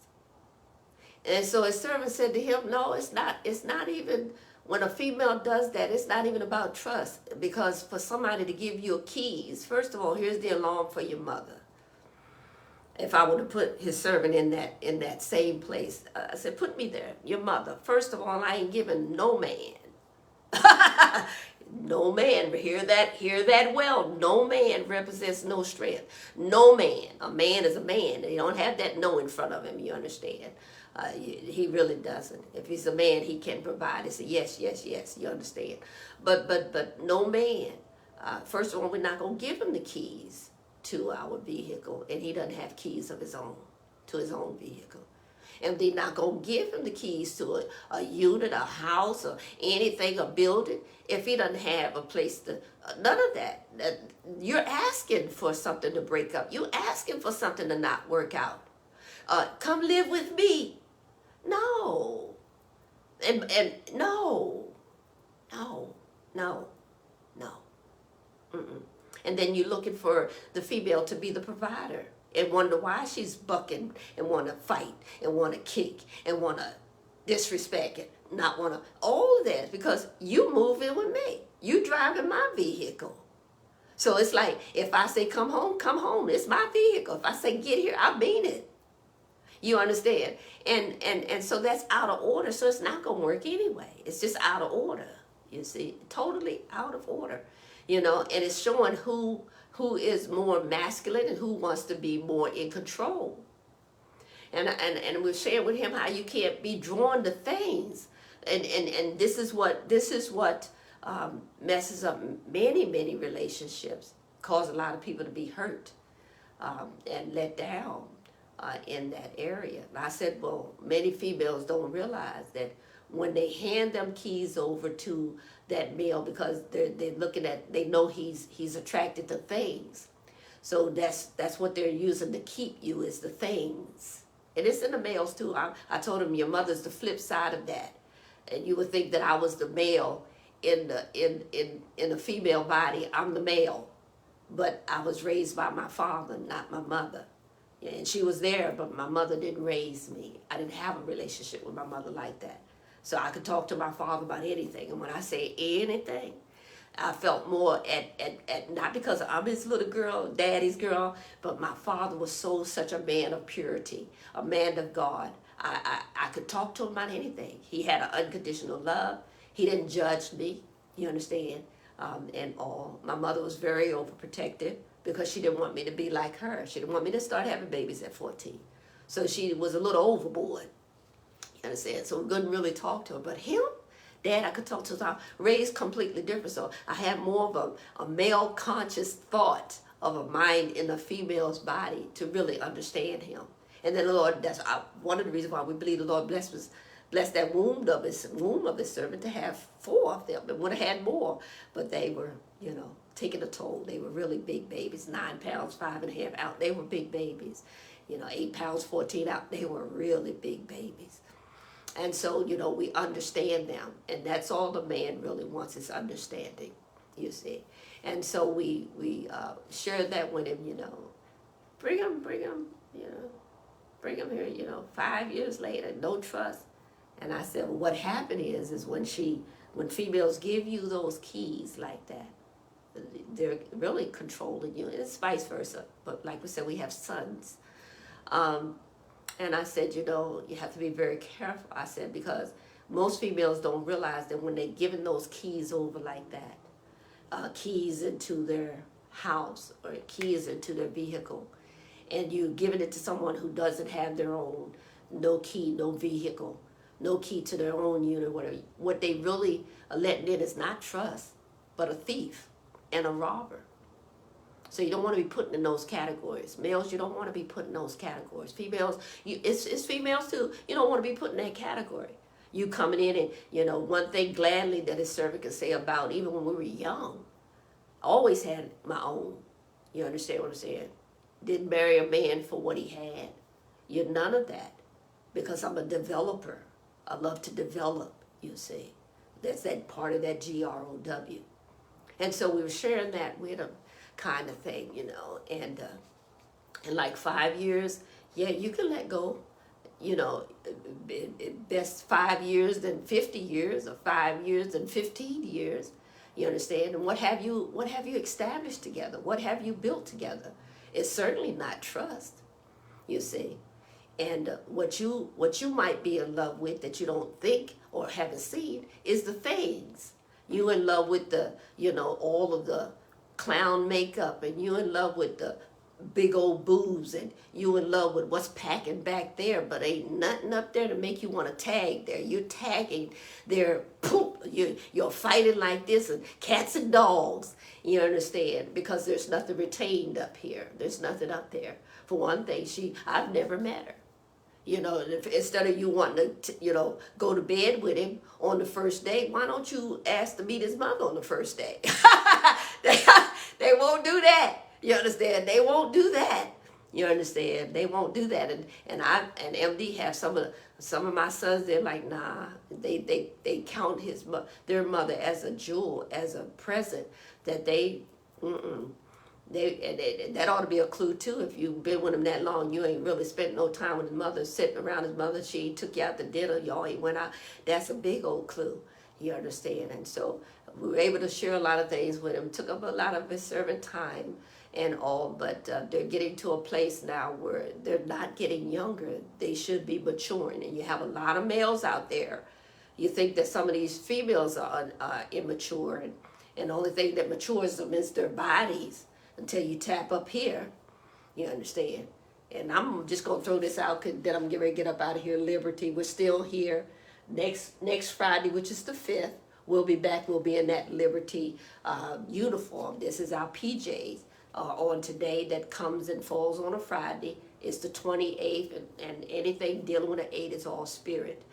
And so his servant said to him, no, it's not even, when a female does that, it's not even about trust. Because for somebody to give you keys, first of all, here's the alarm for your mother. If I were to put his servant in that same place, I said, put me there, your mother. First of all, I ain't giving no man. No man, hear that well. No man represents no strength. No man. A man is a man. He don't have that no in front of him, you understand? He really doesn't. If he's a man, he can provide. It's a yes, you understand? But no man. First of all, we're not going to give him the keys to our vehicle, and he doesn't have keys of his own to his own vehicle. And they're not going to give him the keys to a unit, a house, or anything, a building, if he doesn't have a place to, none of that. You're asking for something to break up. You're asking for something to not work out. Come live with me. No. And no. Mm-mm. And then you're looking for the female to be the provider, and wonder why she's bucking and want to fight and want to kick and want to disrespect and not want to, all of that, because you move in with me. You driving my vehicle. So it's like, if I say come home, it's my vehicle. If I say get here, I mean it. You understand? And so that's out of order, so it's not going to work anyway. It's just out of order, you see, totally out of order. And it's showing who is more masculine and who wants to be more in control. And we're sharing with him how you can't be drawn to things. And this is what messes up many relationships, cause a lot of people to be hurt and let down in that area. And I said, well, many females don't realize that when they hand them keys over to that male, because they're looking at, they know he's attracted to things, so that's what they're using to keep you, is the things. And it's in the males too. I told him, your mother's the flip side of that, and you would think that I was the male in the female body. I'm the male, but I was raised by my father, not my mother. And she was there, but my mother didn't raise me. I didn't have a relationship with my mother like that. So I could talk to my father about anything. And when I say anything, I felt more at not because I'm his little girl, daddy's girl, but my father was such a man of purity, a man of God. I could talk to him about anything. He had an unconditional love. He didn't judge me, you understand, and all. My mother was very overprotective because she didn't want me to be like her. She didn't want me to start having babies at 14. So she was a little overboard, you understand? So we couldn't really talk to her. But him, Dad, I could talk to him. I raised completely different. So I had more of a male conscious thought of a mind in a female's body to really understand him. And then the Lord, that's one of the reasons why we believe the Lord blessed that womb of his servant to have 4 of them. It would have had more, but they were, taking a toll. They were really big babies, 9 pounds, 5.5 out. They were big babies. 8 pounds, 14 out. They were really big babies. And so, we understand them. And that's all the man really wants is understanding, you see. And so we shared that with him, bring him, bring him here, 5 years later, no trust. And I said, well, what happened is when females give you those keys like that, they're really controlling you. It's vice versa. But like we said, we have sons. And I said, you have to be very careful. I said, because most females don't realize that when they're giving those keys over like that, keys into their house or keys into their vehicle, and you're giving it to someone who doesn't have their own, no key, no vehicle, no key to their own unit, whatever. What they really are letting in is not trust, but a thief and a robber. So you don't want to be put in those categories. Males, you don't want to be put in those categories. Females, it's females too. You don't want to be put in that category. You coming in and, one thing gladly that his servant could say about, even when we were young, I always had my own. You understand what I'm saying? Didn't marry a man for what he had. You're none of that. Because I'm a developer. I love to develop, you see. That's that part of that GROW. And so we were sharing that with him, kind of thing, and in like 5 years, yeah, you can let go, best 5 years than 50 years, or 5 years than 15 years, you understand? And what have you established together? What have you built together? It's certainly not trust, you see. And what you might be in love with that you don't think or haven't seen is the things. You in love with the, all of the clown makeup, and you in love with the big old boobs, and you in love with what's packing back there, but ain't nothing up there to make you want to tag there. You're tagging there, poop, you're fighting like this, and cats and dogs, you understand, because there's nothing retained up here. There's nothing up there. For one thing, I've never met her. Instead of you wanting to, go to bed with him on the first day, why don't you ask to meet his mother on the first day? They won't do that. You understand? They won't do that. You understand? They won't do that. And MD have some of my sons. They're like, nah. They count their mother as a jewel, as a present that they. That ought to be a clue too. If you've been with him that long, you ain't really spent no time with his mother, sitting around his mother. She took you out to dinner, y'all ain't went out. That's a big old clue. You understand? And so we were able to share a lot of things with him. Took up a lot of his servant time and all, but they're getting to a place now where they're not getting younger. They should be maturing. And you have a lot of males out there. You think that some of these females are immature, and the only thing that matures them is their bodies. Until you tap up here, you understand? And I'm just going to throw this out because then I'm getting ready to get up out of here. Liberty, we're still here. Next Friday, which is the 5th, we'll be back. We'll be in that Liberty uniform. This is our PJs on today that comes and falls on a Friday. It's the 28th, and anything dealing with an 8 is all spirit.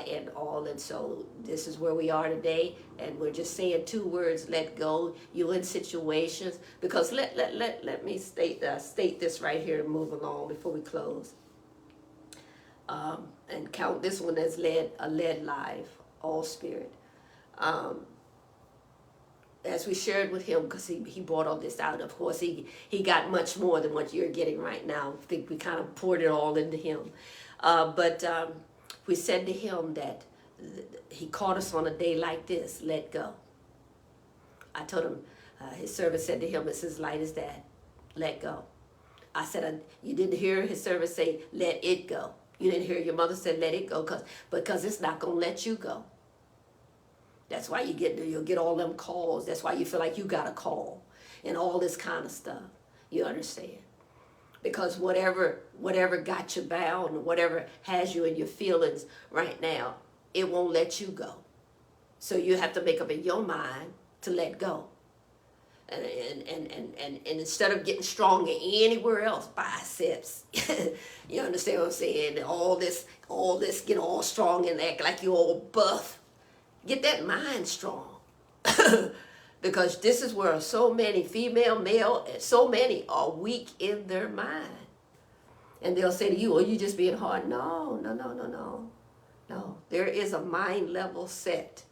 And all, and so this is where we are today, and we're just saying 2 words: let go. You in situations, because let me state this right here and move along before we close, and count this one as a led life, all spirit. As we shared with him, because he brought all this out. Of course, he got much more than what you're getting right now. I think we kind of poured it all into him, but. We said to him that, he caught us on a day like this. Let go. I told him, his servant said to him, it's as light as that. Let go. I said, you didn't hear his servant say, let it go. You didn't hear your mother say, let it go, because it's not going to let you go. That's why you'll get all them calls. That's why you feel like you got a call and all this kind of stuff. You understand? Because whatever got you bound, whatever has you in your feelings right now, it won't let you go. So you have to make up in your mind to let go. And instead of getting stronger anywhere else, biceps, you understand what I'm saying? All this, get all strong and act like you're all buff. Get that mind strong. Because this is where so many female, male, so many are weak in their mind. And they'll say to you, oh, you just being hard. No. No, there is a mind level set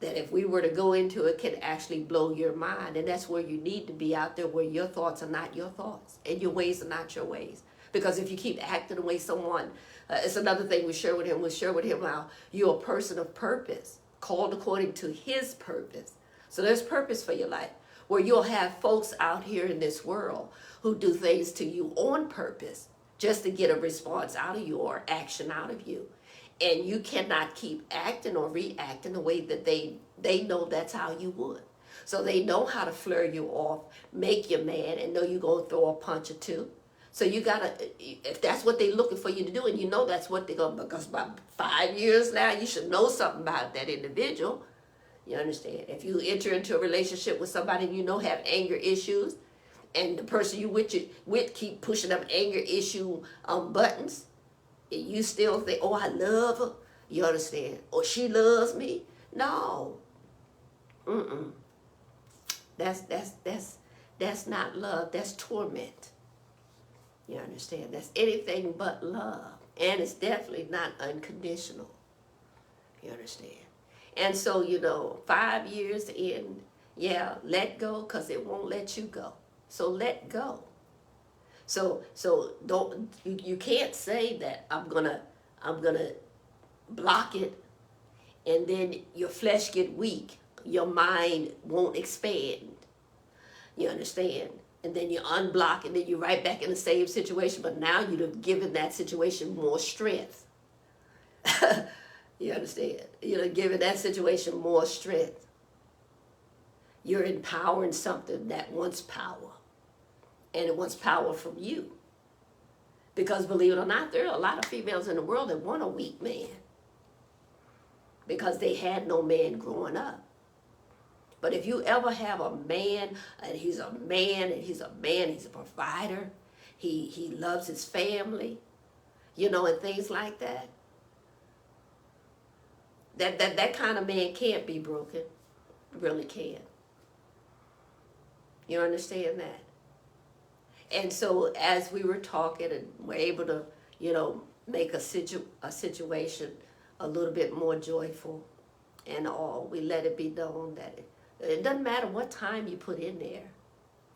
that if we were to go into it, can actually blow your mind. And that's where you need to be, out there where your thoughts are not your thoughts and your ways are not your ways. Because if you keep acting the way someone, it's another thing we share with him. We share with him how you're a person of purpose, called according to his purpose. So there's purpose for your life, where you'll have folks out here in this world who do things to you on purpose just to get a response out of you or action out of you. And you cannot keep acting or reacting the way that they know that's how you would. So they know how to flare you off, make you mad, and know you're going to throw a punch or two. So you got to, if that's what they're looking for you to do, and you know that's what they're going to, because about 5 years now, you should know something about that individual. You understand? If you enter into a relationship with somebody you know have anger issues, and the person you with keep pushing up anger issue buttons, and you still think, oh, I love her. You understand? Or she loves me. No. That's not love. That's torment. You understand? That's anything but love. And it's definitely not unconditional. You understand? And so, 5 years in, let go, because it won't let you go. So let go. So don't, you can't say that I'm gonna block it, and then your flesh get weak, your mind won't expand. You understand? And then you unblock, and then you're right back in the same situation, but now you've given that situation more strength. You understand? You're giving that situation more strength. You're empowering something that wants power. And it wants power from you. Because believe it or not, there are a lot of females in the world that want a weak man. Because they had no man growing up. But if you ever have a man, and he's a man, he's a provider, he loves his family, and things like that. That kind of man can't be broken. Really can't. You understand that? And so as we were talking and we're able to, make a situation a little bit more joyful and all, we let it be known that it doesn't matter what time you put in there.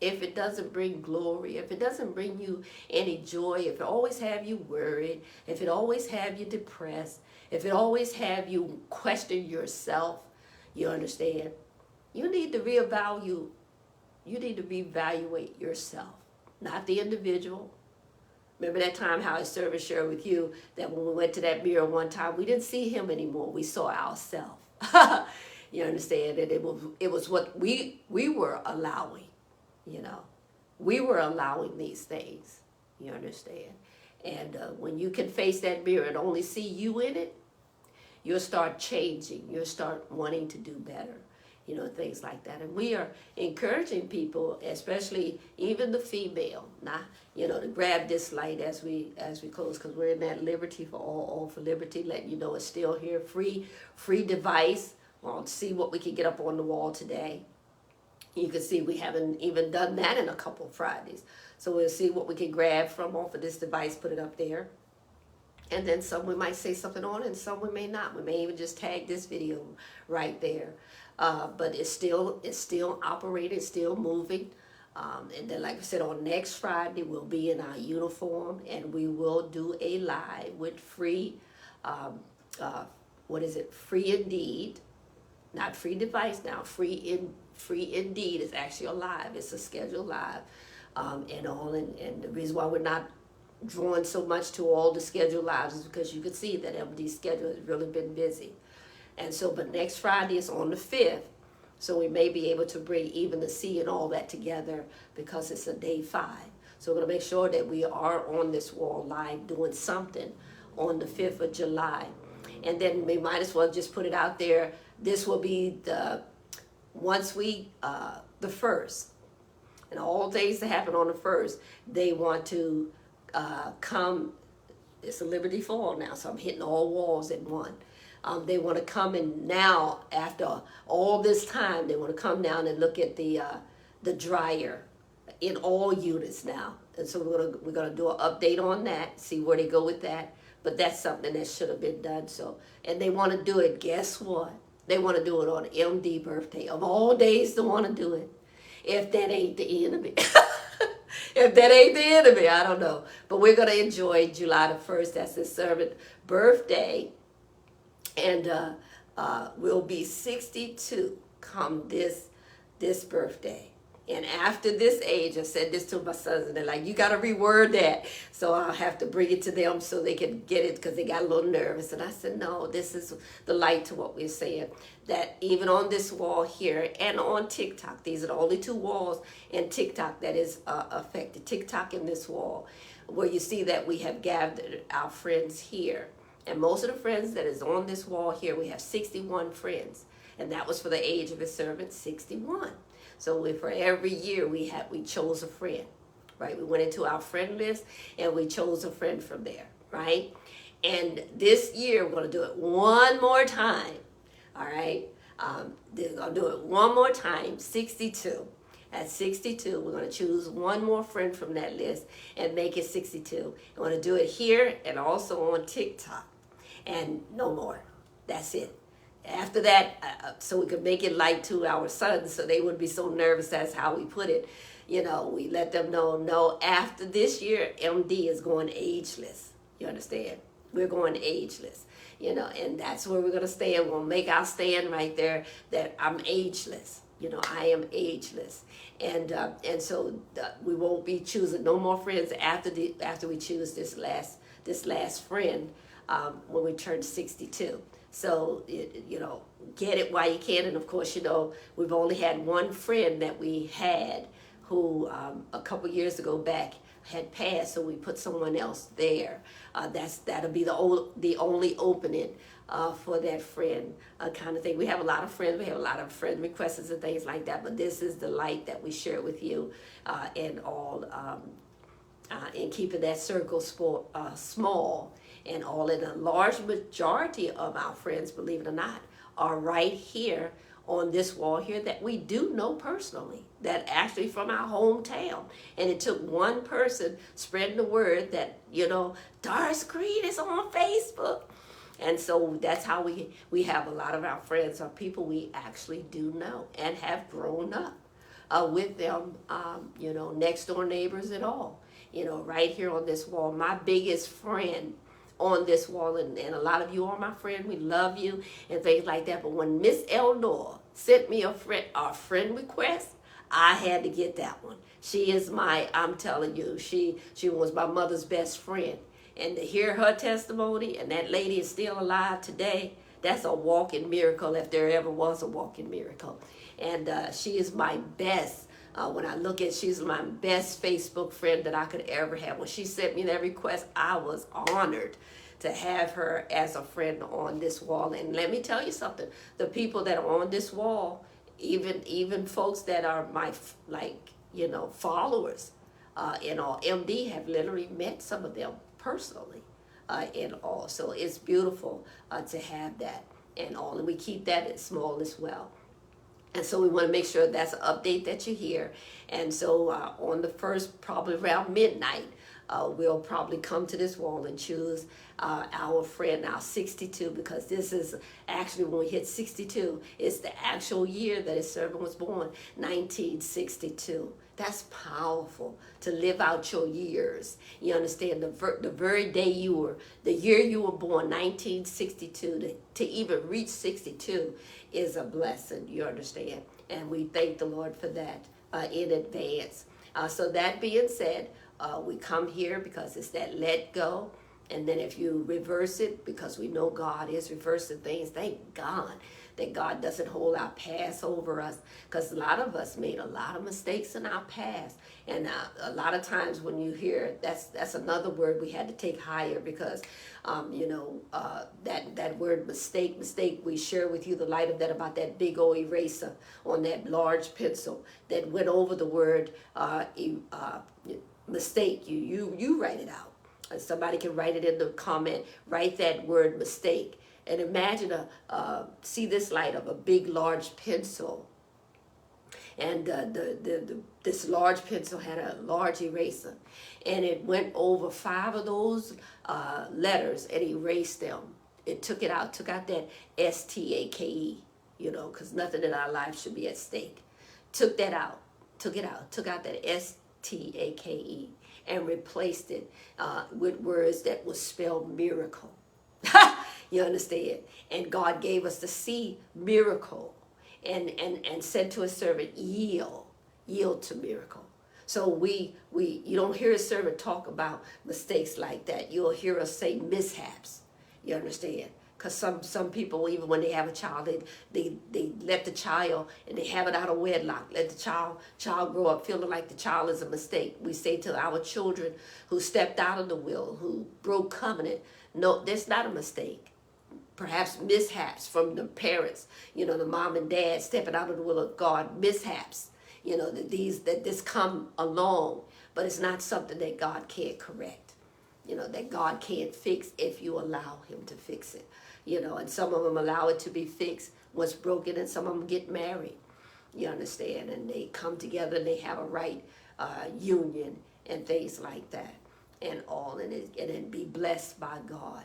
If it doesn't bring glory, if it doesn't bring you any joy, if it always have you worried, if it always have you depressed, if it always have you question yourself, you understand, you need to reevaluate yourself. Not the individual. Remember that time how I servant shared with you that when we went to that mirror one time, we didn't see him anymore. We saw ourselves. You understand? And it was what we were allowing. We were allowing these things. You understand? And when you can face that mirror and only see you in it, you'll start changing. You'll start wanting to do better. Things like that. And we are encouraging people, especially even the female, to grab this light as we close, because we're in that liberty for all for liberty, letting you know it's still here, free device. We'll see what we can get up on the wall today. You can see we haven't even done that in a couple of Fridays. So we'll see what we can grab from off of this device, put it up there. And then some we might say something on, and some we may not. We may even just tag this video right there. But it's still operating, still moving. And then, like I said, on next Friday, we'll be in our uniform, and we will do a live with free what is it? Free Indeed, not Free Device now. Free Indeed is actually a live. It's a scheduled live, and all. And the reason why we're not drawing so much to all the scheduled lives is because you can see that MD's schedule has really been busy. And so, but next Friday is on the 5th. So we may be able to bring even the C and all that together because it's a day 5. So we're going to make sure that we are on this wall live doing something on the 5th of July. And then we might as well just put it out there. This will be the first. And all things that happen on the 1st, they want to come. It's a Liberty Fall now, so I'm hitting all walls in one. They want to come in now, after all this time, they want to come down and look at the dryer in all units now. And so we're gonna do an update on that, see where they go with that. But that's something that should have been done. So, and they want to do it, guess what? They want to do it on MD birthday. Of all days to want to do it. If that ain't the enemy. If that ain't the enemy, I don't know. But we're going to enjoy July the 1st. That's his servant birthday. And we'll be 62 come this birthday. And after this age, I said this to my sons, and they're like, you got to reword that. So I'll have to bring it to them so they can get it, because they got a little nervous. And I said, no, this is the light to what we're saying. That even on this wall here and on TikTok, these are the only 2 walls in TikTok that is affected. TikTok and this wall, where you see that we have gathered our friends here. And most of the friends that is on this wall here, we have 61 friends. And that was for the age of his servant, 61. So for every year we chose a friend, right? We went into our friend list and we chose a friend from there, right? And this year we're going to do it one more time, all right? They're going to do it one more time, 62. At 62, we're going to choose one more friend from that list and make it 62. We're going to do it here and also on TikTok. And no more. That's it. After that, so we could make it light to our sons so they wouldn't be so nervous. That's how we put it. You know, we let them know, no, after this year, MD is going ageless. You understand? We're going ageless. You know, and that's where we're going to stand. We'll make our stand right there that I'm ageless. You know, I am ageless. And so we won't be choosing no more friends after we choose this last friend when we turn 62. So, you know, get it while you can. And of course, you know, we've only had one friend that we had who a couple years ago back had passed. So we put someone else there. That'll be the only opening for that friend kind of thing. We have a lot of friends. We have a lot of friend requests and things like that. But this is the light that we share with you and all in keeping that circle small. And all in a large majority of our friends, believe it or not, are right here on this wall here that we do know personally, that actually from our hometown. And it took one person spreading the word that, you know, Doris Creed is on Facebook. And so that's how we have a lot of our friends are people we actually do know and have grown up with them, you know, next door neighbors and all. You know, right here on this wall, my biggest friend on this wall, and a lot of you are my friend, we love you and things like that. But when Miss Eldor sent me a friend request, I had to get that one. She is I'm telling you, she was my mother's best friend. And to hear her testimony, and that lady is still alive today, that's a walking miracle if there ever was a walking miracle. And she is my best. When I look at, she's my best Facebook friend that I could ever have. When she sent me that request, I was honored to have her as a friend on this wall. And let me tell you something, the people that are on this wall, even folks that are my, you know, followers, and all, MD have literally met some of them personally, and all. So it's beautiful to have that and all. And we keep that small as well. And so we want to make sure that's an update that you hear. And so on the 1st, probably around midnight, we'll probably come to this wall and choose our friend, our 62, because this is actually when we hit 62, it's the actual year that his servant was born, 1962. That's powerful to live out your years. You understand, the very day the year you were born, 1962, to even reach 62 is a blessing, you understand? And we thank the Lord for that in advance. So that being said, we come here because it's that let go. And then if you reverse it, because we know God is reversing things, thank God that God doesn't hold our past over us, because a lot of us made a lot of mistakes in our past. And a lot of times when you hear, that's another word we had to take higher, because that word mistake, we share with you the light of that, about that big old eraser on that large pencil that went over the word mistake. You write it out. Somebody can write it in the comment, write that word mistake. And imagine see this light of a big, large pencil. And this large pencil had a large eraser. And it went over 5 of those letters and erased them. It took out that S-T-A-K-E, because nothing in our life should be at stake. Took that out, took out that S-T-A-K-E, and replaced it with words that was spelled miracle. You understand? And God gave us the C, miracle, and said to his servant, yield to miracle. So you don't hear a servant talk about mistakes like that. You'll hear us say mishaps. You understand? Because some people, even when they have a child, they let the child, and they have it out of wedlock, let the child grow up feeling like the child is a mistake. We say to our children who stepped out of the will, who broke covenant, no, that's not a mistake. Perhaps mishaps from the parents, the mom and dad stepping out of the will of God, mishaps, that this come along, but it's not something that God can't correct, that God can't fix if you allow him to fix it, and some of them allow it to be fixed, what's broken, and some of them get married, you understand, and they come together and they have a right union and things like that and all, and be blessed by God.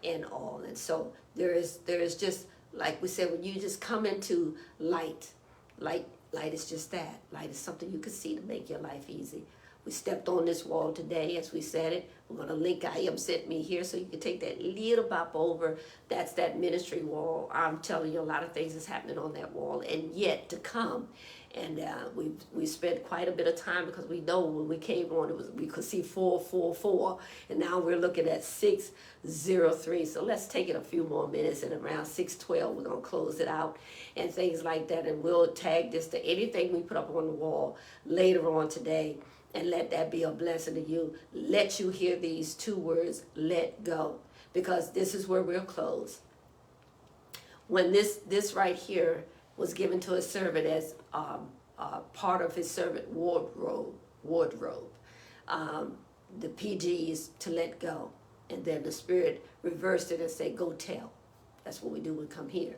And all. And so there is just, like we said, when you just come into light is just that. Light is something you can see to make your life easy. We stepped on this wall today, as we said it. We're going to link I Am Sent Me here, so you can take that little bop over. That's that ministry wall. I'm telling you, a lot of things is happening on that wall, and yet to come. And we spent quite a bit of time, because we know when we came on, we could see 444, and now we're looking at 603. So let's take it a few more minutes, and around 612 we're gonna close it out and things like that. And we'll tag this to anything we put up on the wall later on today, and let that be a blessing to you. Let you hear these 2 words, let go, because this is where we'll close. When this right here was given to a servant as part of his servant wardrobe. The PG is to let go. And then the Spirit reversed it and said, go tell. That's what we do when we come here.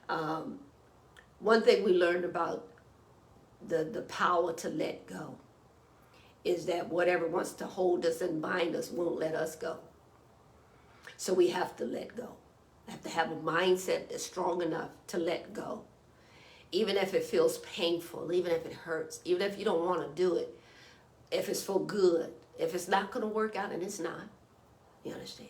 One thing we learned about the power to let go is that whatever wants to hold us and bind us won't let us go. So we have to let go. We have to have a mindset that's strong enough to let go. Even if it feels painful, even if it hurts, even if you don't want to do it, if it's for good, if it's not going to work out, and it's not, you understand?